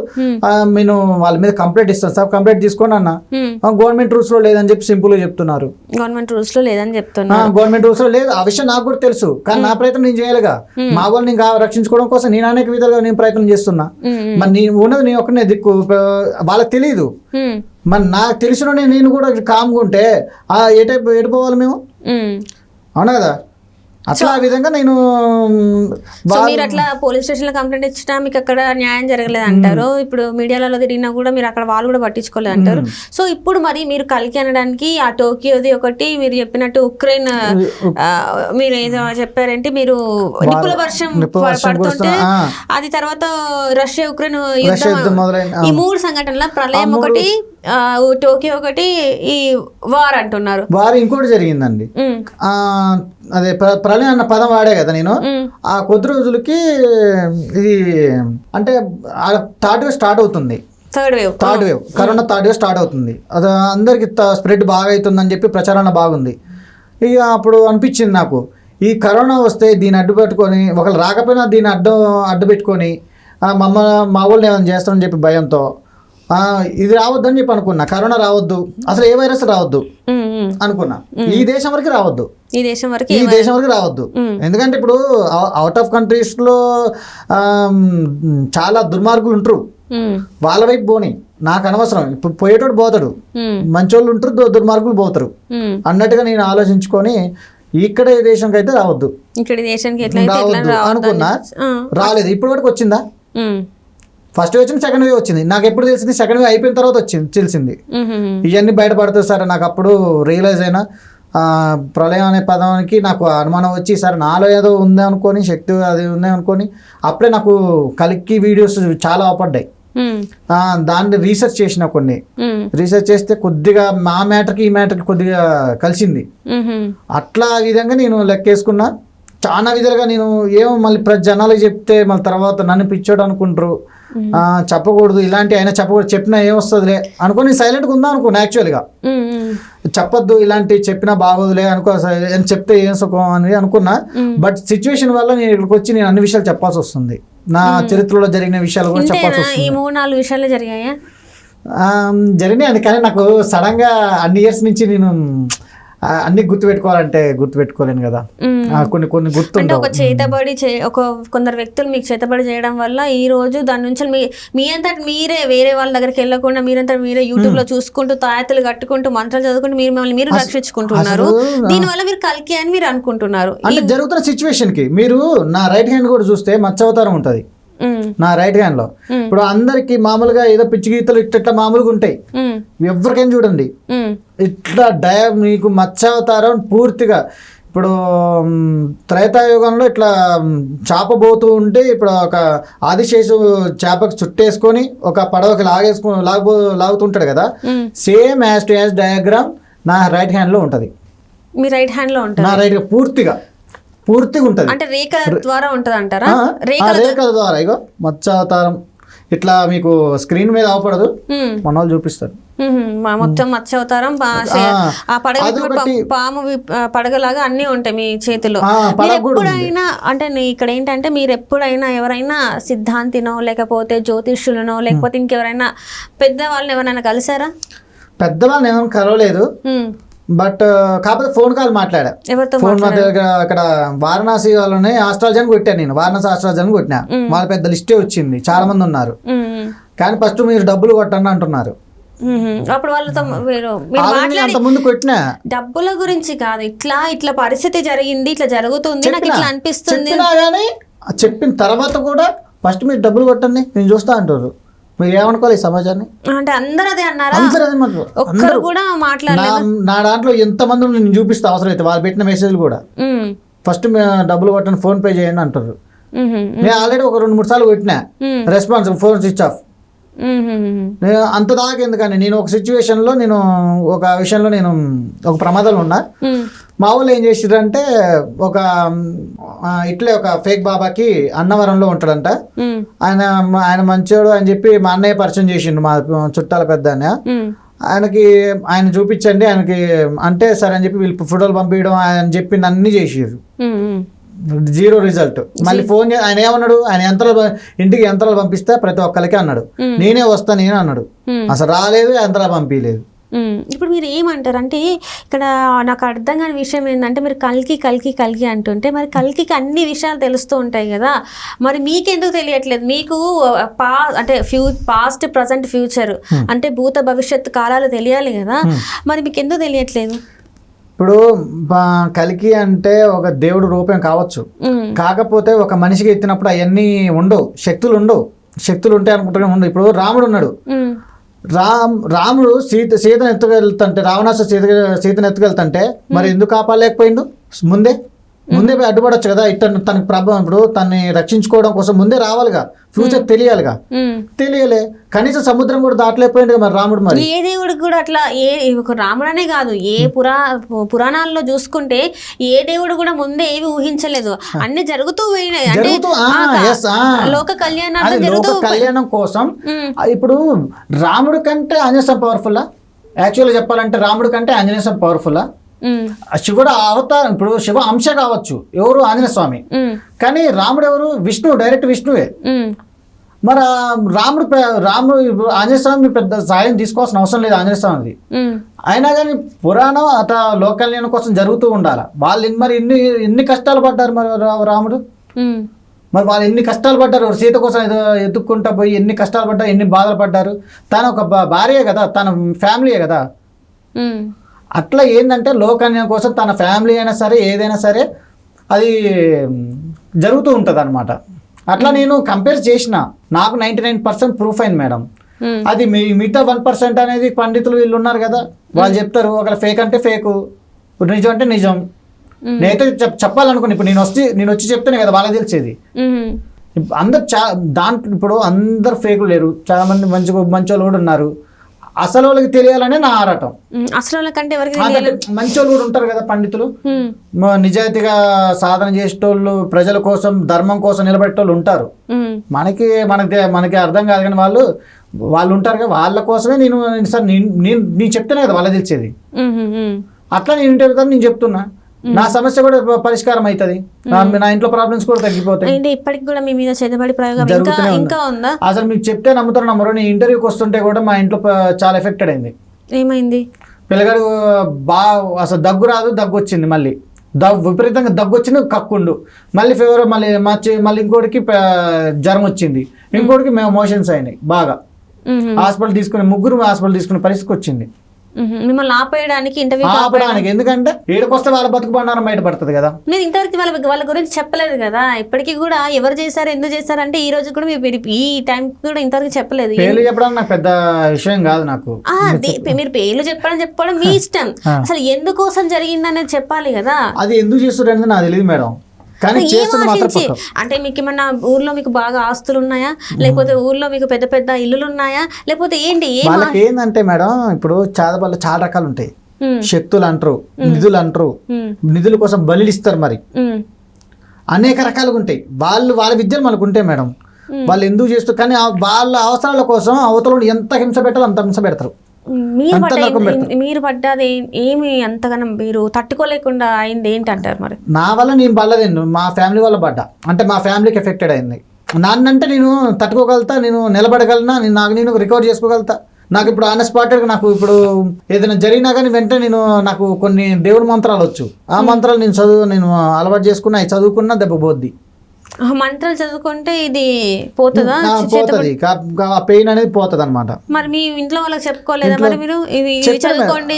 నేను వాళ్ళ మీద కంప్లైంట్ ఇస్తాను సార్, కంప్లైంట్ తీసుకోండి అన్న. గవర్నమెంట్ రూల్స్ లో లేదని చెప్పి సింపుల్ గా చెప్తున్నారు. గవర్నమెంట్ రూల్స్ లో లేదని చెప్తున్నారు. గవర్నమెంట్ రూల్స్ లో లేదు, ఆ విషయం నాకు కూడా తెలుసు. కానీ నా ప్రయత్నం నేను చేయాలిగా, మా వాళ్ళని రక్షించుకోవడం కోసం నేను అనేక విధాలుగా నేను ప్రయత్నం చేస్తున్నా. మరి నేను ఉన్నది నేను ఒక్కనే దిక్కు, వాళ్ళకి తెలియదు. మరి నాకు తెలిసిన నేను కూడా కామ్గా ఉంటే ఎడిపోవాలి మేము, అవునా కదా? అట్లా ఆ విధంగా నేను మీరు అట్లా పోలీస్ స్టేషన్ లో కంప్లైంట్ ఇచ్చినా మీకు అక్కడ న్యాయం జరగలేదు అంటారు. ఇప్పుడు మీడియాలలో తిరిగినా కూడా మీరు అక్కడ వాళ్ళు కూడా పట్టించుకోలేదు అంటారు. సో ఇప్పుడు మరి మీరు కల్కి అనడానికి ఆ టోకియోది ఒకటి, మీరు చెప్పినట్టు ఉక్రెయిన్ మీరు ఏదో చెప్పారంటే మీరు నిప్పుల వర్షం పడుతుంటే అది తర్వాత రష్యా ఉక్రెయిన్ యుద్ధం, ఈ 3 సంఘటనల ప్రళయం ఒకటి, టోకియో ఒకటి, ఈ వార్ అంటున్నారు. వార్ ఇంకోటి జరిగిందండి, అదే ప్రళయం అన్న పదం వాడే కదా నేను. ఆ కొద్ది రోజులకి ఇది అంటే థర్డ్ వేవ్ స్టార్ట్ అవుతుంది, third wave corona third wave start అవుతుంది. అది అందరికి స్ప్రెడ్ బాగా అవుతుందని చెప్పి ప్రచారణ బాగుంది. ఇక అప్పుడు అనిపించింది నాకు, ఈ కరోనా వస్తే దీన్ని అడ్డు పెట్టుకొని, ఒకళ్ళు రాకపోయినా దీన్ని అడ్డు పెట్టుకొని మా వాళ్ళని ఏమైనా చేస్తామని చెప్పి భయంతో ఇది రావద్దని చెప్పి అనుకున్నా. కరోనా రావద్దు, అసలు ఏ వైరస్ రావద్దు అనుకున్నా. ఈ దేశం వరకు రావద్దు, ఈ దేశం వరకు రావద్దు. ఎందుకంటే ఇప్పుడు అవుట్ ఆఫ్ కంట్రీస్ లో చాలా దుర్మార్గులు ఉంటారు, వాళ్ళ వైపు పోని నాకు అనవసరం. ఇప్పుడు పోయేటోడు పోతాడు, మంచోళ్ళు ఉంటారు, దుర్మార్గులు పోతారు అన్నట్టుగా నేను ఆలోచించుకొని ఇక్కడ దేశంకి అయితే రావద్దు అనుకున్నా. రాలేదు, ఇప్పటి వరకు వచ్చిందా? ఫస్ట్ వేవ్ వచ్చింది, సెకండ్ వేవ్ వచ్చింది. నాకు ఎప్పుడు తెలిసింది? సెకండ్ వేవ్ అయిపోయిన తర్వాత తెలిసింది. ఇవన్నీ బయటపడుతుంది సార్. నాకు అప్పుడు రియలైజ్ అయినా ప్రళయం అనే పదానికి నాకు అనుమానం వచ్చి, సార్ నాలో ఏదో ఉంది అనుకొని, శక్తి అది ఉంది అనుకొని, అప్పుడే నాకు కల్కి వీడియోస్ చాలా అవపడ్డాయి. దాన్ని రీసెర్చ్ చేసిన, కొన్ని రీసెర్చ్ చేస్తే కొద్దిగా మా మ్యాటర్కి ఈ మ్యాటర్కి కొద్దిగా కలిసింది. అట్లా విధంగా నేను లెక్కేసుకున్నా. చాలా విధాలుగా నేను ఏమో మళ్ళీ జనాలకు చెప్తే మళ్ళీ తర్వాత నన్ను పిచ్చోడు అనుకుంటారు, చెప్పకూడదు, ఇలాంటి అయినా చెప్పకూడదు, చెప్పినా ఏమొస్తుందిలే అనుకుని సైలెంట్గా ఉందా అనుకున్నా. యాక్చువల్గా చెప్పొద్దు, ఇలాంటి చెప్పినా బాగోదులే అనుకో, చెప్తే ఏం సుఖం అని అనుకున్నా. బట్ సిచ్యువేషన్ వల్ల నేను ఇక్కడికి వచ్చి నేను అన్ని విషయాలు చెప్పాల్సి వస్తుంది. నా చరిత్రలో జరిగిన విషయాలు కూడా చెప్పాల్సి వస్తుంది. ఈ 3-4 విషయాలు జరిగాయా? జరిగినాయి. కానీ నాకు సడన్ గా అన్ని ఇయర్స్ నుంచి నేను అన్ని గుర్తుపెట్టుకోవాలంటే గుర్తుపెట్టుకోలేను కదా, కొన్ని గుర్తుంటే ఒక చేతబడి కొందరు వ్యక్తులు మీకు చేతబడి చేయడం వల్ల ఈ రోజు దాని నుంచి మీ అంతటి మీరే వేరే వాళ్ళ దగ్గరికి వెళ్ళకుండా మీరంతా మీరే యూట్యూబ్ లో చూసుకుంటూ తాయత్తులు కట్టుకుంటూ మంత్రాలు చదువుకుంటూ మీరు రక్షించుకుంటున్నారు. దీనివల్ల మీరు కల్కి అని మీరు అనుకుంటున్నారు. అంటే జరుగుతున్న సిచ్యువేషన్ కి మీరు నా రైట్ హ్యాండ్ కూడా చూస్తే మత్స్యావతారం ఉంటది నా రైట్ హ్యాండ్ లో. ఇప్పుడు అందరికి మామూలుగా ఏదో పిచ్చి గీతలు ఇట్లా మామూలుగా ఉంటాయి, ఎవరికైనా చూడండి ఇట్లా మీకు మత్స్యావతారం పూర్తిగా. ఇప్పుడు త్రేతాయుగంలో ఇట్లా చేప పోతూ ఉంటే, ఇప్పుడు ఒక ఆదిశేషు చేపకు చుట్టేసుకొని ఒక పడవకి లాగుతుంటాడు కదా, same as to as diagram నా రైట్ హ్యాండ్ లో ఉంటది. మీ రైట్ హ్యాండ్ లో ఉంటుంది? నా రైట్ పూర్తిగా ఉంటది. అంటే రేఖల ద్వారా ఉంటది అంటారా? రేఖల ద్వారా. ఇగో మత్స్యావతారం ఇట్లా మీకు స్క్రీన్ మీద అవపడదు, మన వాళ్ళు చూపిస్తారు మొత్తం మత్స్యావతారం. పాము పడగలాగా అన్ని ఉంటాయి మీ చేతిలో. మీరు ఎప్పుడైనా అంటే ఇక్కడ ఏంటంటే మీరు ఎప్పుడైనా ఎవరైనా సిద్ధాంతినో లేకపోతే జ్యోతిష్యులనో లేకపోతే ఇంకెవరైనా పెద్దవాళ్ళని ఎవరైనా కలిసారా? పెద్దవాళ్ళని ఏమైనా కలవలేదు, బట్ కాకపోతే ఫోన్ కాల్ మాట్లాడా. ఫోన్ అక్కడ వారణాసి వాళ్ళని ఆస్ట్రాలజీ కొట్టాను నేను, వారణాసి ఆస్ట్రాలజీ కొట్టినా. వాళ్ళ పెద్ద లిస్టే వచ్చింది, చాలా మంది ఉన్నారు. కానీ ఫస్ట్ మీరు డబ్బులు కొట్టండి అంటున్నారు. అప్పుడు వాళ్ళతో అంతకుముందు కొట్టినా డబ్బుల గురించి కాదు, ఇట్లా పరిస్థితి జరిగింది, ఇట్లా జరుగుతుంది, నాకు ఇట్లా అనిపిస్తుంది కానీ చెప్పిన తర్వాత కూడా ఫస్ట్ మీరు డబ్బులు కొట్టండి నేను చూస్తా అంటారు. మీరు ఏమనుకోవాలి ఈ సమాజాన్ని? అంటే అందరూ అదే అన్నారా? అందరూ కూడా మాట్లాడలేదు. నా దాంట్లో ఎంతమంది నేను చూపిస్తా అవసరం అయితే, వాళ్ళు పెట్టిన మెసేజ్లు కూడా ఫస్ట్ డబ్బులు కొట్టండి, ఫోన్ పే చేయండి అంటారు. నేను ఆల్రెడీ ఒక 2-3 సార్లు కొట్టినా, రెస్పాన్స్ ఫోన్ స్విచ్ ఆఫ్. నేను అంత దాకా ఎందుకని నేను ఒక సిచ్యువేషన్లో నేను ఒక విషయంలో నేను ఒక ప్రమాదంలో ఉన్నా. మా వాళ్ళు ఏం చేసిరంటే ఒక ఇట్లే ఒక ఫేక్ బాబాకి అన్నవరంలో ఉంటాడంట. ఆయన మంచోడు అని చెప్పి మా అన్నయ్య పరిచయం చేసిండు, మా చుట్టాల పెద్ద ఆయన చూపించండి ఆయనకి అంటే సరే అని చెప్పి వీళ్ళు ఫోటోలు పంపించడం అని చెప్పి అన్ని చేసారు. 0 రిజల్ట్. మళ్ళీ ఫోన్ ఆయన ఏమన్నాడు, ఆయన ఇంటికి యంత్రాలు పంపిస్తే ప్రతి ఒక్కరికి అన్నాడు, నేనే వస్తా నేనే అన్నాడు. అసలు రాలేదు, యంత్రాలు పంపించలేదు. ఇప్పుడు మీరు ఏమంటారు అంటే ఇక్కడ నాకు అర్థం కాని విషయం ఏంటంటే మీరు కల్కి అంటుంటే మరి కల్కికి అన్ని విషయాలు తెలుస్తూ ఉంటాయి కదా, మరి మీకెందుకు తెలియట్లేదు? మీకు అంటే పాస్ట్ ప్రజెంట్ ఫ్యూచర్ అంటే భూత భవిష్యత్తు కాలాలు తెలియాలి కదా, మరి మీకు ఎందుకు తెలియట్లేదు? ఇప్పుడు కలికి అంటే ఒక దేవుడు రూపం కావచ్చు, కాకపోతే ఒక మనిషికి ఎత్తినప్పుడు అవన్నీ ఉండవు, శక్తులు ఉంటాయి అనుకుంటూనే ఉండవు. ఇప్పుడు రాముడు ఉన్నాడు, రాముడు సీతను ఎత్తుకెళ్తుంటే రావణాసు సీతను ఎత్తుకెళ్తుంటే మరి ఎందుకు కాపాడలేకపోయిండు? ముందే అడ్డుపడొచ్చు కదా. తనకి ప్రభావం ఇప్పుడు తనని రక్షించుకోవడం కోసం ముందే రావాలిగా, ఫ్యూచర్ తెలియాలిగా, తెలియలే. కనీసం సముద్రం కూడా దాటలేకపోయింది మరి రాముడు. మరి ఏ దేవుడికి కూడా అట్లా రాముడనే కాదు, ఏ పురాణాల్లో చూసుకుంటే ఏ దేవుడు కూడా ముందే ఏవి ఊహించలేదు, అన్ని జరుగుతూ పోయినాయి. అంటే లోక కళ్యాణం కోసం. ఇప్పుడు రాముడి కంటే ఆంజనేయ స్వామి పవర్ఫుల్లా? యాక్చువల్గా చెప్పాలంటే రాముడి కంటే ఆంజనేయ స్వామి పవర్ఫుల్లా? శివుడు అవతారం, ఇప్పుడు శివ అంశ కావచ్చు ఎవరు ఆంజనేయ స్వామి, కానీ రాముడు ఎవరు? విష్ణువు, డైరెక్ట్ విష్ణువే. మరి రాముడు ఆంజనేయ స్వామి పెద్ద సాయం తీసుకోవాల్సిన అవసరం లేదు ఆంజనేయ స్వామిది. అయినా కానీ పురాణం లోక కళ్యాణం కోసం జరుగుతూ ఉండాలి. వాళ్ళు మరి ఎన్ని కష్టాలు పడ్డారు మరి రాముడు, మరి వాళ్ళు ఎన్ని కష్టాలు పడ్డారు, సీత కోసం ఎత్తుక్కుంటా పోయి ఎన్ని కష్టాలు పడ్డారు, ఎన్ని బాధలు పడ్డారు. తన ఒక భార్యే కదా, తన ఫ్యామిలీయే కదా. అట్లా ఏంటంటే లోకన్యం కోసం తన ఫ్యామిలీ అయినా సరే ఏదైనా సరే అది జరుగుతూ ఉంటుంది అనమాట. అట్లా నేను కంపేర్ చేసిన, నాకు 99% ప్రూఫ్ అయింది మేడం. అది మిగతా 1% అనేది పండితులు వీళ్ళు ఉన్నారు కదా, వాళ్ళు చెప్తారు ఒకవేళ ఫేక్ అంటే ఫేకు, నిజం అంటే నిజం. నేనైతే చెప్పాలనుకున్నా, ఇప్పుడు నేను వచ్చి చెప్తేనే కదా వాళ్ళకి తెలిసేది. అందరు దాంట్లో ఇప్పుడు అందరు ఫేకులు లేరు, చాలా మంది మంచి వాళ్ళు కూడా ఉన్నారు. అసలు వాళ్ళకి తెలియాలనే నా ఆరాటం. అసలు వాళ్ళకంటే మంచి వాళ్ళు కూడా ఉంటారు కదా పండితులు, నిజాయితీగా సాధన చేసేటోళ్ళు, ప్రజల కోసం ధర్మం కోసం నిలబెట్టేటోళ్ళు ఉంటారు. మనకి అర్థం కాదు కానీ వాళ్ళు ఉంటారు కదా, వాళ్ళ కోసమే నేను చెప్తేనే కదా వాళ్ళకి తెలిసేది. అట్లా నేను ఇంటర్వ్యూ నేను చెప్తున్నా, నా సమస్య కూడా పరిష్కారం అవుతుంది, నా ఇంట్లో ప్రాబ్లమ్స్ కూడా తగ్గిపోతాయి. ఇప్పటికి కూడా మీ మీద చేతబడి ప్రయోగం ఇంకా ఉందా? అసలు మీకు చెప్తే నమ్ముతారు నమ్మరు, నేను ఇంటర్వ్యూకి వస్తుంటే కూడా మా ఇంట్లో చాలా ఎఫెక్టెడ్ అయింది. ఏమైంది? పిల్లగాడు అసలు దగ్గు వచ్చింది, మళ్ళీ విపరీతంగా దగ్గు వచ్చింది, కక్కుండు, మళ్ళీ ఫీవర్, మళ్ళీ ఇంకోటికి జ్వరం వచ్చింది, ఇంకోటికి మోషన్స్ అయినాయి బాగా. ముగ్గురు హాస్పిటల్ తీసుకునే పరిస్థితికి వచ్చింది. మిమ్మల్ని ఆపేయడానికి ఎందుకంటే ఏడుకొస్తే వాళ్ళ బతుకు బండారం బయటపడుతుంది కదా. మీరు ఇంతవరకు వాళ్ళ గురించి చెప్పలేదు కదా, ఇప్పటికీ కూడా ఎవరు చేశారు ఎందుకు చేశారు అంటే ఈ రోజు కూడా ఈ టైం కూడా ఇంతవరకు చెప్పలేదు. పేర్లు చెప్పడం నాకు పెద్ద విషయం కాదు. నాకు మీరు పేర్లు చెప్పడం మీ ఇష్టం, అసలు ఎందుకోసం జరిగిందనేది చెప్పాలి కదా. అది ఎందుకు చేస్తున్నారు నాకు తెలియదు మేడం, అంటే మీకు ఏమన్నా ఊర్లో మీకు బాగా ఆస్తులు ఉన్నాయా, లేకపోతే ఊర్లో మీకు పెద్ద పెద్ద ఇల్లులు ఉన్నాయా, లేకపోతే ఏంటి? వాళ్ళకి ఏంటంటే మేడం, ఇప్పుడు చాదపల్లి చాలా రకాలు ఉంటాయి, శక్తులు అంటారు, నిధులు అంటారు, నిధుల కోసం బలిలు ఇస్తారు, మరి అనేక రకాలుగా ఉంటాయి. వాళ్ళ విద్యలు మనకు ఉంటాయి మేడం, వాళ్ళు ఎందుకు చేస్తారు, కానీ వాళ్ళ అవసరాల కోసం అవతల ఎంత హింస పెట్టాలో అంత హింస పెడతారు. మీరు పడ్డది ఏమి అంతగానో మీరు తట్టుకోలేకుండా అయింది ఏంటి అంటారు? మరి నా వల్ల నేను పడలేదండి, మా ఫ్యామిలీ వల్ల పడ్డా, అంటే మా ఫ్యామిలీకి ఎఫెక్టెడ్ అయింది. నాన్నంటే నేను తట్టుకోగలుగుతా, నేను నిలబడగలనా, నేను రికవర్ చేసుకోగలుగుతా. నాకు ఇప్పుడు అన్ఎక్స్పెక్టెడ్ నాకు ఇప్పుడు ఏదైనా జరిగినా కానీ వెంటనే నాకు కొన్ని దేవుడి మంత్రాలు వచ్చు, ఆ మంత్రాలు నేను అలవాటు చేసుకున్నా, అవి చదువుకున్నా దెబ్బ పోద్ది. మంత్రాలు చదువుకుంటే ఇది పోతుందా? పోతుంది, ఆ పెయిన్ అనేది పోతుంది అనమాట. మరి మీ ఇంట్లో వాళ్ళకి చెప్పుకోలేదా మరి మీరు ఇవి చదువుకోండి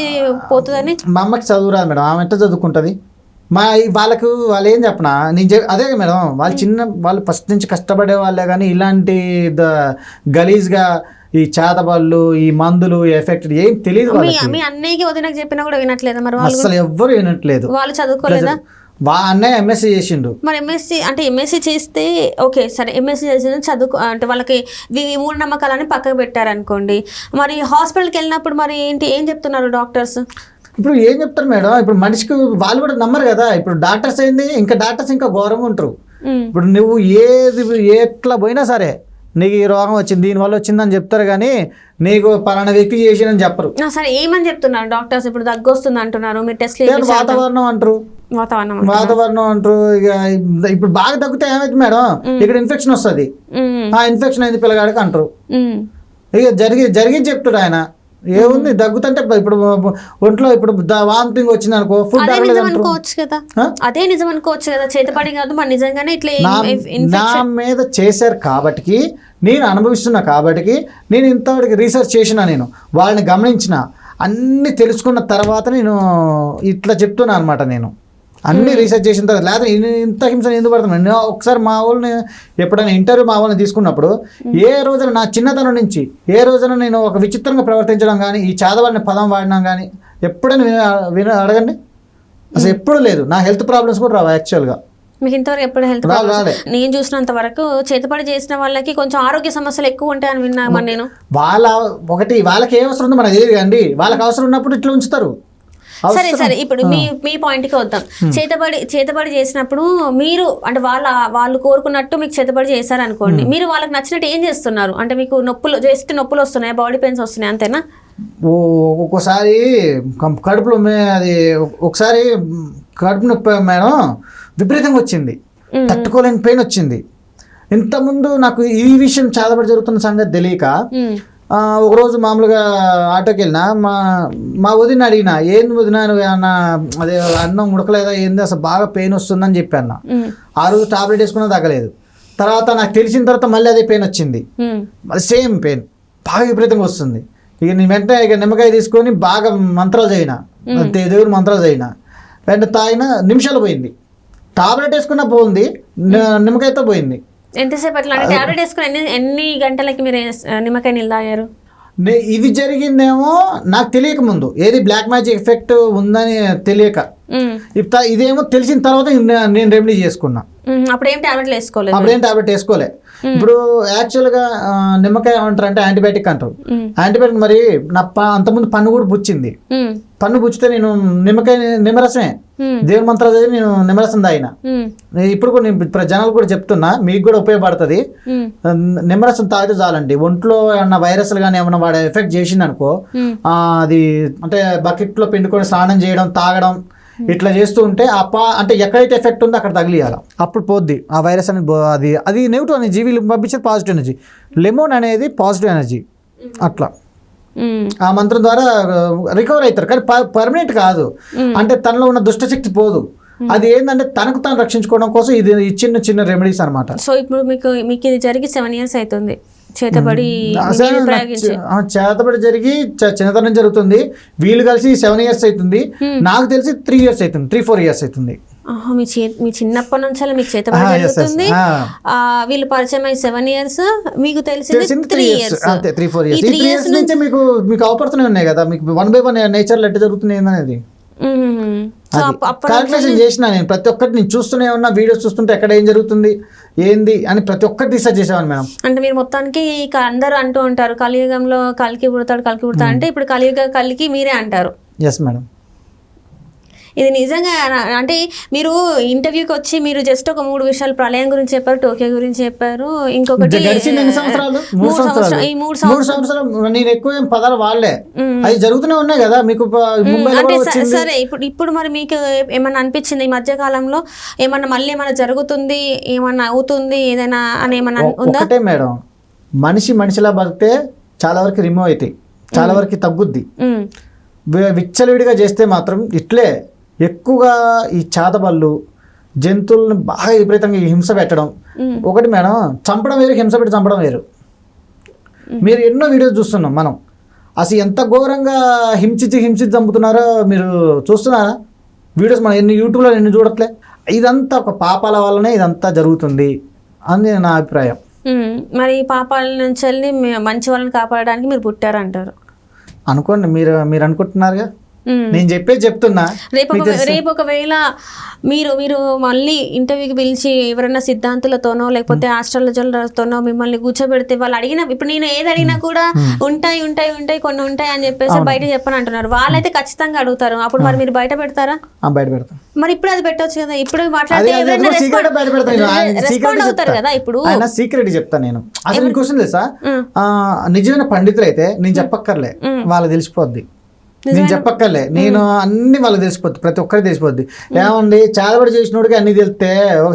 పోతుందని? మా అమ్మకి చదువు రాదు మేడం, ఆమె ఎంత చదువుకుంటుంది. వాళ్ళు ఏం చెప్పనా, అదే మేడం, వాళ్ళు ఫస్ట్ నుంచి కష్టపడే వాళ్ళే, కానీ ఇలాంటి గలీజ్గా ఈ చేతబళ్ళు, ఈ మందులు ఎఫెక్ట్ ఏం తెలియదు. మీ అన్నయ్యకి వదినకి చెప్పినా కూడా వినట్లేదా మరి? అసలు ఎవ్వరు వినట్లేదు. వాళ్ళు చదువుకోలేదా? అన్నయ్య ఎంఎస్సీ చేసిండు. మరి ఎంఎస్సీ చేస్తే ఓకే సరే, ఎంఎస్సీ చేసిన చదువుకో అంటే వాళ్ళకి మూఢనమ్మకాలని పక్కకు పెట్టారనుకోండి, మరి హాస్పిటల్కి వెళ్ళినప్పుడు మరి ఏం చెప్తున్నారు డాక్టర్స్? ఇప్పుడు ఏం చెప్తారు మేడం, ఇప్పుడు మనిషికి వాళ్ళు కూడా నమ్మరు కదా. ఇప్పుడు డాక్టర్స్ ఏంది, ఇంకా డాక్టర్స్ ఇంకా ఘోరంగా ఉంటారు. ఇప్పుడు నువ్వు ఎట్లా పోయినా సరే నీకు ఈ రోగం వచ్చింది దీనివల్ల వచ్చిందని చెప్తారు, కానీ నీకు పలానా వ్యక్తి చేసిందని చెప్పరు. సరే ఏమని చెప్తున్నారు డాక్టర్స్? ఇప్పుడు దగ్గు వస్తుంది అంటున్నారు, మీరు టెస్ట్ వాతావరణం అంటారు, వాతావరణం అంటారు. ఇక ఇప్పుడు బాగా తగ్గితే ఏమైంది మేడం, ఇక్కడ ఇన్ఫెక్షన్ వస్తుంది, ఆ ఇన్ఫెక్షన్ అయింది పిల్లగాడికి అంటారు. ఇక జరిగి చెప్తాడు ఆయన. ఏముంది దగ్గుతుంటే ఇప్పుడు ఒంట్లో ఇప్పుడు వామిటింగ్ వచ్చింది అనుకో, ఫుడ్ అనుకోవచ్చు కదా, అదే నిజం అనుకోవచ్చు కదా, చేతపడి కాదు మరి నిజంగానే ఇట్లా నా మీద చేశారు కాబట్టి, నేను అనుభవిస్తున్నా కాబట్టి, నేను ఇంతవరకు రీసెర్చ్ చేసిన, నేను వాళ్ళని గమనించిన, అన్నీ తెలుసుకున్న తర్వాత నేను ఇట్లా చెప్తున్నా అనమాట. నేను అన్నీ రీసెర్చ్ చేసిన తర్వాత, లేదా ఇంత హింస ఎందుకు పడుతున్నాను. నేను ఒకసారి మా వాళ్ళని ఎప్పుడైనా ఇంటర్వ్యూ మా వాళ్ళని తీసుకున్నప్పుడు, ఏ రోజున నా చిన్నతనం నుంచి ఏ రోజున నేను ఒక విచిత్రంగా ప్రవర్తించడం కానీ, ఈ చాదవాడిని పదం వాడినాం కానీ ఎప్పుడైనా అడగండి, అసలు ఎప్పుడు లేదు. నా హెల్త్ ప్రాబ్లమ్స్ కూడా రావు యాక్చువల్గా. మీకు ఇంతవరకు ఎప్పుడు హెల్త్ ప్రాబ్లమ్స్? నేను చూసినంత వరకు చేతపడి చేసిన వాళ్ళకి కొంచెం ఆరోగ్య సమస్యలు ఎక్కువ ఉంటాయని విన్నాను నేను. వాళ్ళకి ఏ అవసరం ఉందో మనకు తెలియదు కండి, వాళ్ళకి అవసరం ఉన్నప్పుడు ఇట్లా ఉంచుతారు. సరే ఇప్పుడు మీ పాయింట్కి వద్దాం. చేతబడి చేసినప్పుడు మీరు అంటే వాళ్ళు కోరుకున్నట్టు మీకు చేతబడి చేశారు అనుకోండి, మీరు వాళ్ళకి నచ్చినట్టు ఏం చేస్తున్నారు? అంటే మీకు నొప్పులు వస్తున్నాయి, బాడీ పెయిన్స్ వస్తున్నాయి, అంతేనా? ఒక్కోసారి కడుపులో అది ఒకసారి కడుపు నొప్పి మేడం విపరీతంగా వచ్చింది, తట్టుకోలేని పెయిన్ వచ్చింది. ఇంతకుముందు నాకు ఈ విషయం చాలాపడి జరుగుతున్న సంగతి తెలియక ఒకరోజు మామూలుగా ఆటోకి వెళ్ళినా, మా వదిన అడిగినా, ఏంది వదిన అన్న అదే అన్నం ఉడకలేదా ఏంది, అసలు బాగా పెయిన్ వస్తుందని చెప్పాను. ఆ రోజు టాబ్లెట్ వేసుకున్నా తగ్గలేదు. తర్వాత నాకు తెలిసిన తర్వాత మళ్ళీ అదే పెయిన్ వచ్చింది, సేమ్ పెయిన్ బాగా విపరీతంగా వస్తుంది. ఇక నేను వెంటనే ఇక నిమ్మకాయ తీసుకొని బాగా మంత్రాలు చదివిన, దేవుడు మంత్రాలు చదివిన, వెంటనే తాగిన నిమిషాలు పోయింది. టాబ్లెట్ వేసుకున్నా పోయింది, నిమ్మకాయతో పోయింది. ఎంతసేపు అట్లా? టాబ్లెట్ వేసుకుని ఎన్ని గంటలకి మీరు నిమ్మకాయ నీళ్ళు తాగారు? ఇది జరిగిందేమో నాకు తెలియక ముందు, ఏది బ్లాక్ మ్యాజిక్ ఎఫెక్ట్ ఉందని తెలియక. ఇదేమో తెలిసిన తర్వాత నేను రెమెడీ చేసుకున్నా. అప్పుడేం టాబ్లెట్ వేసుకోలే. ఇప్పుడు యాక్చువల్గా నిమ్మకాయ ఏమంటారు అంటే యాంటీబయాటిక్ అంటారు. యాంటీబయాటిక్ మరి నా అంతకుముందు పన్ను కూడా పుచ్చింది. పన్ను పుచ్చితే నేను నిమ్మరసమే దేవుని మంత్రాలు చదివి నేను నిమ్మరసం తాగిన. ఇప్పుడు కూడా నేను జనాలు కూడా చెప్తున్నా, మీకు కూడా ఉపయోగపడుతుంది. నిమ్మరసం తాగితే చాలండి. ఒంట్లో ఏమన్నా వైరస్లు కానీ ఏమన్నా వాడు ఎఫెక్ట్ చేసింది అనుకో, అది అంటే బకెట్లో పిండుకొని స్నానం చేయడం, తాగడం ఇట్లా చేస్తూ ఉంటే అంటే ఎక్కడైతే ఎఫెక్ట్ ఉందో అక్కడ తగిలియాలి, అప్పుడు పోద్ది ఆ వైరస్ అనేది. అది నెగిటివ్ ఎనర్జీ, వీళ్ళు పంపించేది పాజిటివ్ ఎనర్జీ. లెమన్ అనేది పాజిటివ్ ఎనర్జీ. అట్లా ఆ మంత్రం ద్వారా రికవర్ అవుతారు, కానీ పర్మనెంట్ కాదు. అంటే తనలో ఉన్న దుష్టశక్తి పోదు. అది ఏంటంటే తనకు తాను రక్షించుకోవడం కోసం ఇది చిన్న చిన్న రెమెడీస్ అనమాట. సో ఇప్పుడు మీకు ఇది జరిగి 7 years అవుతుంది చేతబడి జరిగి, చిన్నతనం జరుగుతుంది. వీళ్ళు కలిసి 7 years అవుతుంది, నాకు తెలిసి 3-4 years అవుతుంది. మీ చిన్నప్పటి నుంచి మీకు చేతబడి జరుగుతుంది, వీళ్ళు పరిచయం అయ్యి 7 years, మీకు తెలిసింది 3 years. 3-4 years. 3 years నుంచి మీకు అవపడుతూనే ఉన్నాయి కదా, మీకు 1 by 1 నేచర్లో ఎట్లా జరుగుతుంది అనేది కాల్కులేషన్ చేసిన నేను. ప్రతి ఒక్కటి నేను చూస్తూనే ఉన్నా, వీడియోస్ చూస్తుంటే ఎక్కడ ఏం జరుగుతుంది ఏంది అని ప్రతి ఒక్కటి రీసెర్చ్ చేసేవాను మేడం. అంటే మీరు మొత్తానికి ఇక అందరూ అంటూ ఉంటారు కలియుగంలో కలికి పుడతాడు అంటే ఇప్పుడు కలికి మీరే అంటారు. Yes madam. ఇది నిజంగా అంటే మీరు ఇంటర్వ్యూకి వచ్చి మీరు జస్ట్ ఒక 3 విషయాలు, ప్రళయం గురించి చెప్పారు, టోక్యో గురించి చెప్పారు, ఇంకొకటి 3 సంవత్సరాలు నేను ఎక్కువ ఏం పదాలు వాడలే, అవి జరుగుతూనే ఉన్నాయి కదా మీకు. అంటే సరే ఇప్పుడు మరి మీకు ఏమన్నా అనిపించింది ఈ మధ్య కాలంలో ఏమన్నా మళ్ళీ ఏమన్నా జరుగుతుంది, ఏమన్నా అవుతుంది ఏదైనా అని ఏమన్నా ఉందా? ఒకటే మేడం, మనిషిలా బతికితే చాలా వరకు రిమూవ్ అవుతాయి, చాలా వరకు తగ్గుద్ది. విచ్చలవిడిగా చేస్తే మాత్రం ఇట్లే ఎక్కువగా ఈ చాతబళ్ళు జంతువులను బాగా విపరీతంగా హింస పెట్టడం. ఒకటి మేడం, చంపడం వేరు, హింస పెట్టి చంపడం వేరు. మీరు ఎన్నో వీడియోస్ చూస్తున్నాం మనం, అసలు ఎంత ఘోరంగా హింసించి చంపుతున్నారో మీరు చూస్తున్నారా వీడియోస్? మనం యూట్యూబ్లో ఎన్ని చూడట్లే. ఇదంతా ఒక పాపాల వల్లనే ఇదంతా జరుగుతుంది అని నా అభిప్రాయం. మరి పాపాల నుంచి మంచి వాళ్ళని కాపాడడానికి మీరు పుట్టారంటారు అనుకోండి, మీరు అనుకుంటున్నారుగా. నేను చెప్పేది చెప్తున్నా. రేపు ఒకవేళ మీరు మళ్ళీ ఇంటర్వ్యూకి పిలిచి ఎవరైనా సిద్ధాంతులతోనో లేకపోతే ఆస్ట్రాలజర్లతోనో మిమ్మల్ని కూర్చోబెడితే వాళ్ళు అడిగిన ఇప్పుడు నేను ఏది అడిగినా కూడా ఉంటాయి కొన్ని ఉంటాయి అని చెప్పేసి బయట చెప్పని అంటున్నారు. వాళ్ళైతే ఖచ్చితంగా అడుగుతారు. అప్పుడు మరి మీరు బయట పెడతారా? బయట పెడతా. మరి ఇప్పుడు అది పెట్టొచ్చు కదా. ఇప్పుడు మాట్లాడితే రెస్పాండ్ అవుతారు కదా. ఇప్పుడు సీక్రెట్ చెప్తాను నేను. అసలు క్వశ్చన్ తెలుసా, నిజమైన పండితులు అయితే నేను చెప్పక్కర్లే, వాళ్ళకి తెలిసిపోద్ది. నేను చెప్పక్కర్లే, నేను అన్ని వాళ్ళకి తెలిసిపోద్ది, ప్రతి ఒక్కరికి తెలిసిపోద్ది. ఏమండి చాలబడి చేసినోడికి అన్ని తెలిస్తే ఒక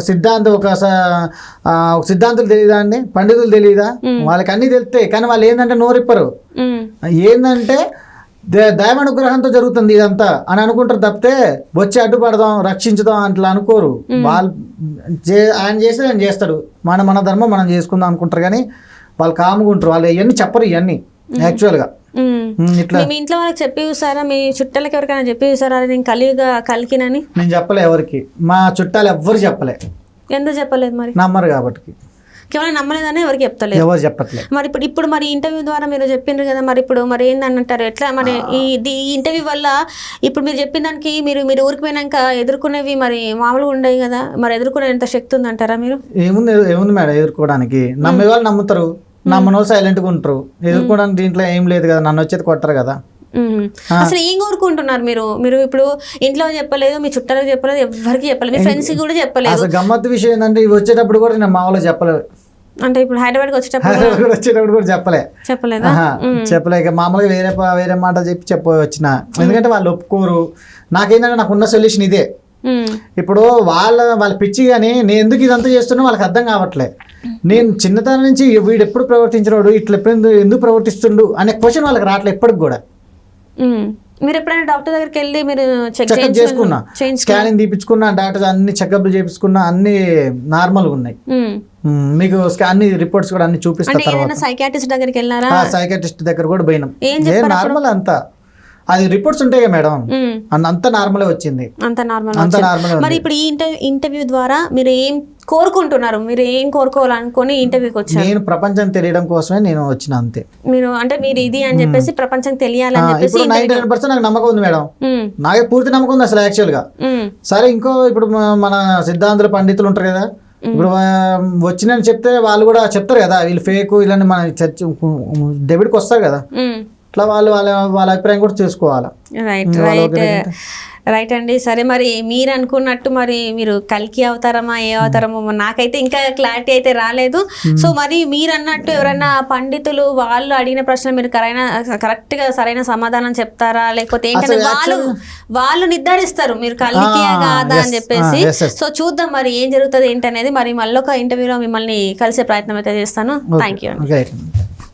సిద్ధాంతులు తెలియదా అండి, పండితులు తెలియదా? వాళ్ళకి అన్ని తెలుస్తాయి, కానీ వాళ్ళు ఏంటంటే నోరిప్పరు. ఏంటంటే దైవానుగ్రహంతో జరుగుతుంది ఇదంతా అని అనుకుంటారు తప్పితే వచ్చి అడ్డుపడదాం రక్షించుదాం అట్లా అనుకోరు. వాళ్ళు ఆయన చేస్తే ఆయన చేస్తాడు, మన ధర్మం మనం చేసుకుందాం అనుకుంటారు, కానీ వాళ్ళు కాముగా ఉంటారు. వాళ్ళు ఇవన్నీ చెప్పరు, ఇవన్నీ యాక్చువల్గా. మీ ఇంట్లో వాళ్ళకి చెప్పి చూసారా? మీ చుట్టాలకి ఎవరికైనా చెప్పి చూసారా నేను కలికినని? నేను చెప్పలే ఎవరికి, మా చుట్టాలు ఎవ్వరు చెప్పలే. ఎందుకు చెప్పలేదు? మరి నమ్మరు కాబట్టి. కేవలం నమ్మలేదని ఎవరికి చెప్తలేదు, ఎవరు చెప్పట్లేదు. మరి ఇప్పుడు మరి ఇంటర్వ్యూ ద్వారా మీరు చెప్పిండ్రు కదా, మరి ఇప్పుడు మరి ఏందని అంటారు? ఎట్లా మరి ఈ ఇంటర్వ్యూ వల్ల ఇప్పుడు మీరు చెప్పిన దానికి మీరు ఊరికి పోయినాక ఎదుర్కొనేవి మరి మామూలుగా ఉండవు కదా, మరి ఎదుర్కొనే ఎంత శక్తి ఉందంటారా? మీరు ఏముంది మేడం ఎదుర్కోవడానికి? నమ్మే వాళ్ళు నమ్ముతారు, నమ్మనో సైలెంట్గా ఉంటారు. ఎదుర్కోవడానికి దీంట్లో ఏం లేదు కదా, నన్ను వచ్చేది కొట్టరు కదా. అసలు ఏం కోరుకుంటున్నారు మీరు ఇప్పుడు ఇంట్లో చెప్పలేదు, మీ చుట్టాలకు చెప్పలేదు, ఎవరికి చెప్పలేదు, మీ ఫ్రెండ్స్ కూడా చెప్పలేదు. అసలు గమ్మత్తు విషయం ఏంటంటే ఇవి వచ్చేటప్పుడు కూడా నేను మా వాళ్ళు చెప్పలేదు. అంటే ఇప్పుడు హైదరాబాద్కి వచ్చేటప్పుడు కూడా చెప్పలేదా? చెప్పలేక మామూలుగా వేరే మాట చెప్పి వచ్చిన, ఎందుకంటే వాళ్ళు ఒప్పుకోరు. నాకేంటంటే నాకున్న సొల్యూషన్ ఇదే. ఇప్పుడు వాళ్ళ పిచ్చి కానీ నేను ఎందుకు ఇదంతా చేస్తున్నా వాళ్ళకి అర్థం కావట్లే. నేను చిన్నతనం నుంచి వీడు ఎప్పుడు ప్రవర్తించినాడు, ఇట్లా ఎందుకు ప్రవర్తిస్తుండు అనే క్వశ్చన్ వాళ్ళకి రావట్లేదు ఎప్పటికి కూడా. మీరు ఎప్పుడైనా డాక్టర్ దగ్గరికి వెళ్ళి మీరు చెకప్ చేసుకున్నా, స్కానింగ్ తీపించుకున్నా, డాక్టర్ అన్ని చెకప్లు చేపించుకున్నా, అన్ని నార్మల్గా ఉన్నాయి. మీకు అన్ని రిపోర్ట్స్ కూడా అన్ని చూపిస్తారు. సైకాట్రిస్ట్ దగ్గరికి వెళ్ళారా? సైకాట్రిస్ట్ దగ్గర కూడా పోయినాం. నార్మల్ అంతా అది రిపోర్ట్స్ ఉంటాయి కదా మేడం, అంత నార్మల్ వచ్చింది. అంత నార్మల్. మరి ఇప్పుడు ఈ ఇంటర్వ్యూ ద్వారా మీరు ఏం కోరుకుంటున్నారు? మీరు ఏం కోరుకోవాలనుకుని ఇంటర్వ్యూకి వచ్చారు? నేను ప్రపంచం తెలియడం కోసమే నేను వచ్చిన, అంతే. మీరు ఇది అని చెప్పేసి ప్రపంచం తెలియాలని చెప్పేసి 99% నాకు నమ్మకం ఉంది మేడం, నాకే పూర్తి నమ్మకం ఉంది అసలు యాక్చువల్ గా. సరే ఇప్పుడు మన సిద్ధాంతుల పండితులు ఉంటారు కదా, ఇప్పుడు వచ్చినని చెప్తే వాళ్ళు కూడా చెప్తారు కదా వీళ్ళు ఫేక్ ఇలాంటి మన చర్చ డెబిట్కి వస్తారు కదా, అట్లా వాళ్ళ అభిప్రాయం కూడా చూసుకోవాలి. రైట్ అండి. సరే, మరి మీరు అనుకున్నట్టు మరి మీరు కల్కి అవతారమా ఏ అవతారమో నాకైతే ఇంకా క్లారిటీ అయితే రాలేదు. సో మరి మీరు అన్నట్టు ఎవరైనా పండితులు వాళ్ళు అడిగిన ప్రశ్న మీరు కరెక్ట్గా సరైన సమాధానం చెప్తారా, లేకపోతే ఏంటంటే వాళ్ళు నిర్ధారిస్తారు మీరు కల్కియా కాదా అని చెప్పేసి. సో చూద్దాం మరి ఏం జరుగుతుంది ఏంటనేది. మరి మళ్ళీ ఒక ఇంటర్వ్యూలో మిమ్మల్ని కలిసే ప్రయత్నం అయితే చేస్తాను. Thank you.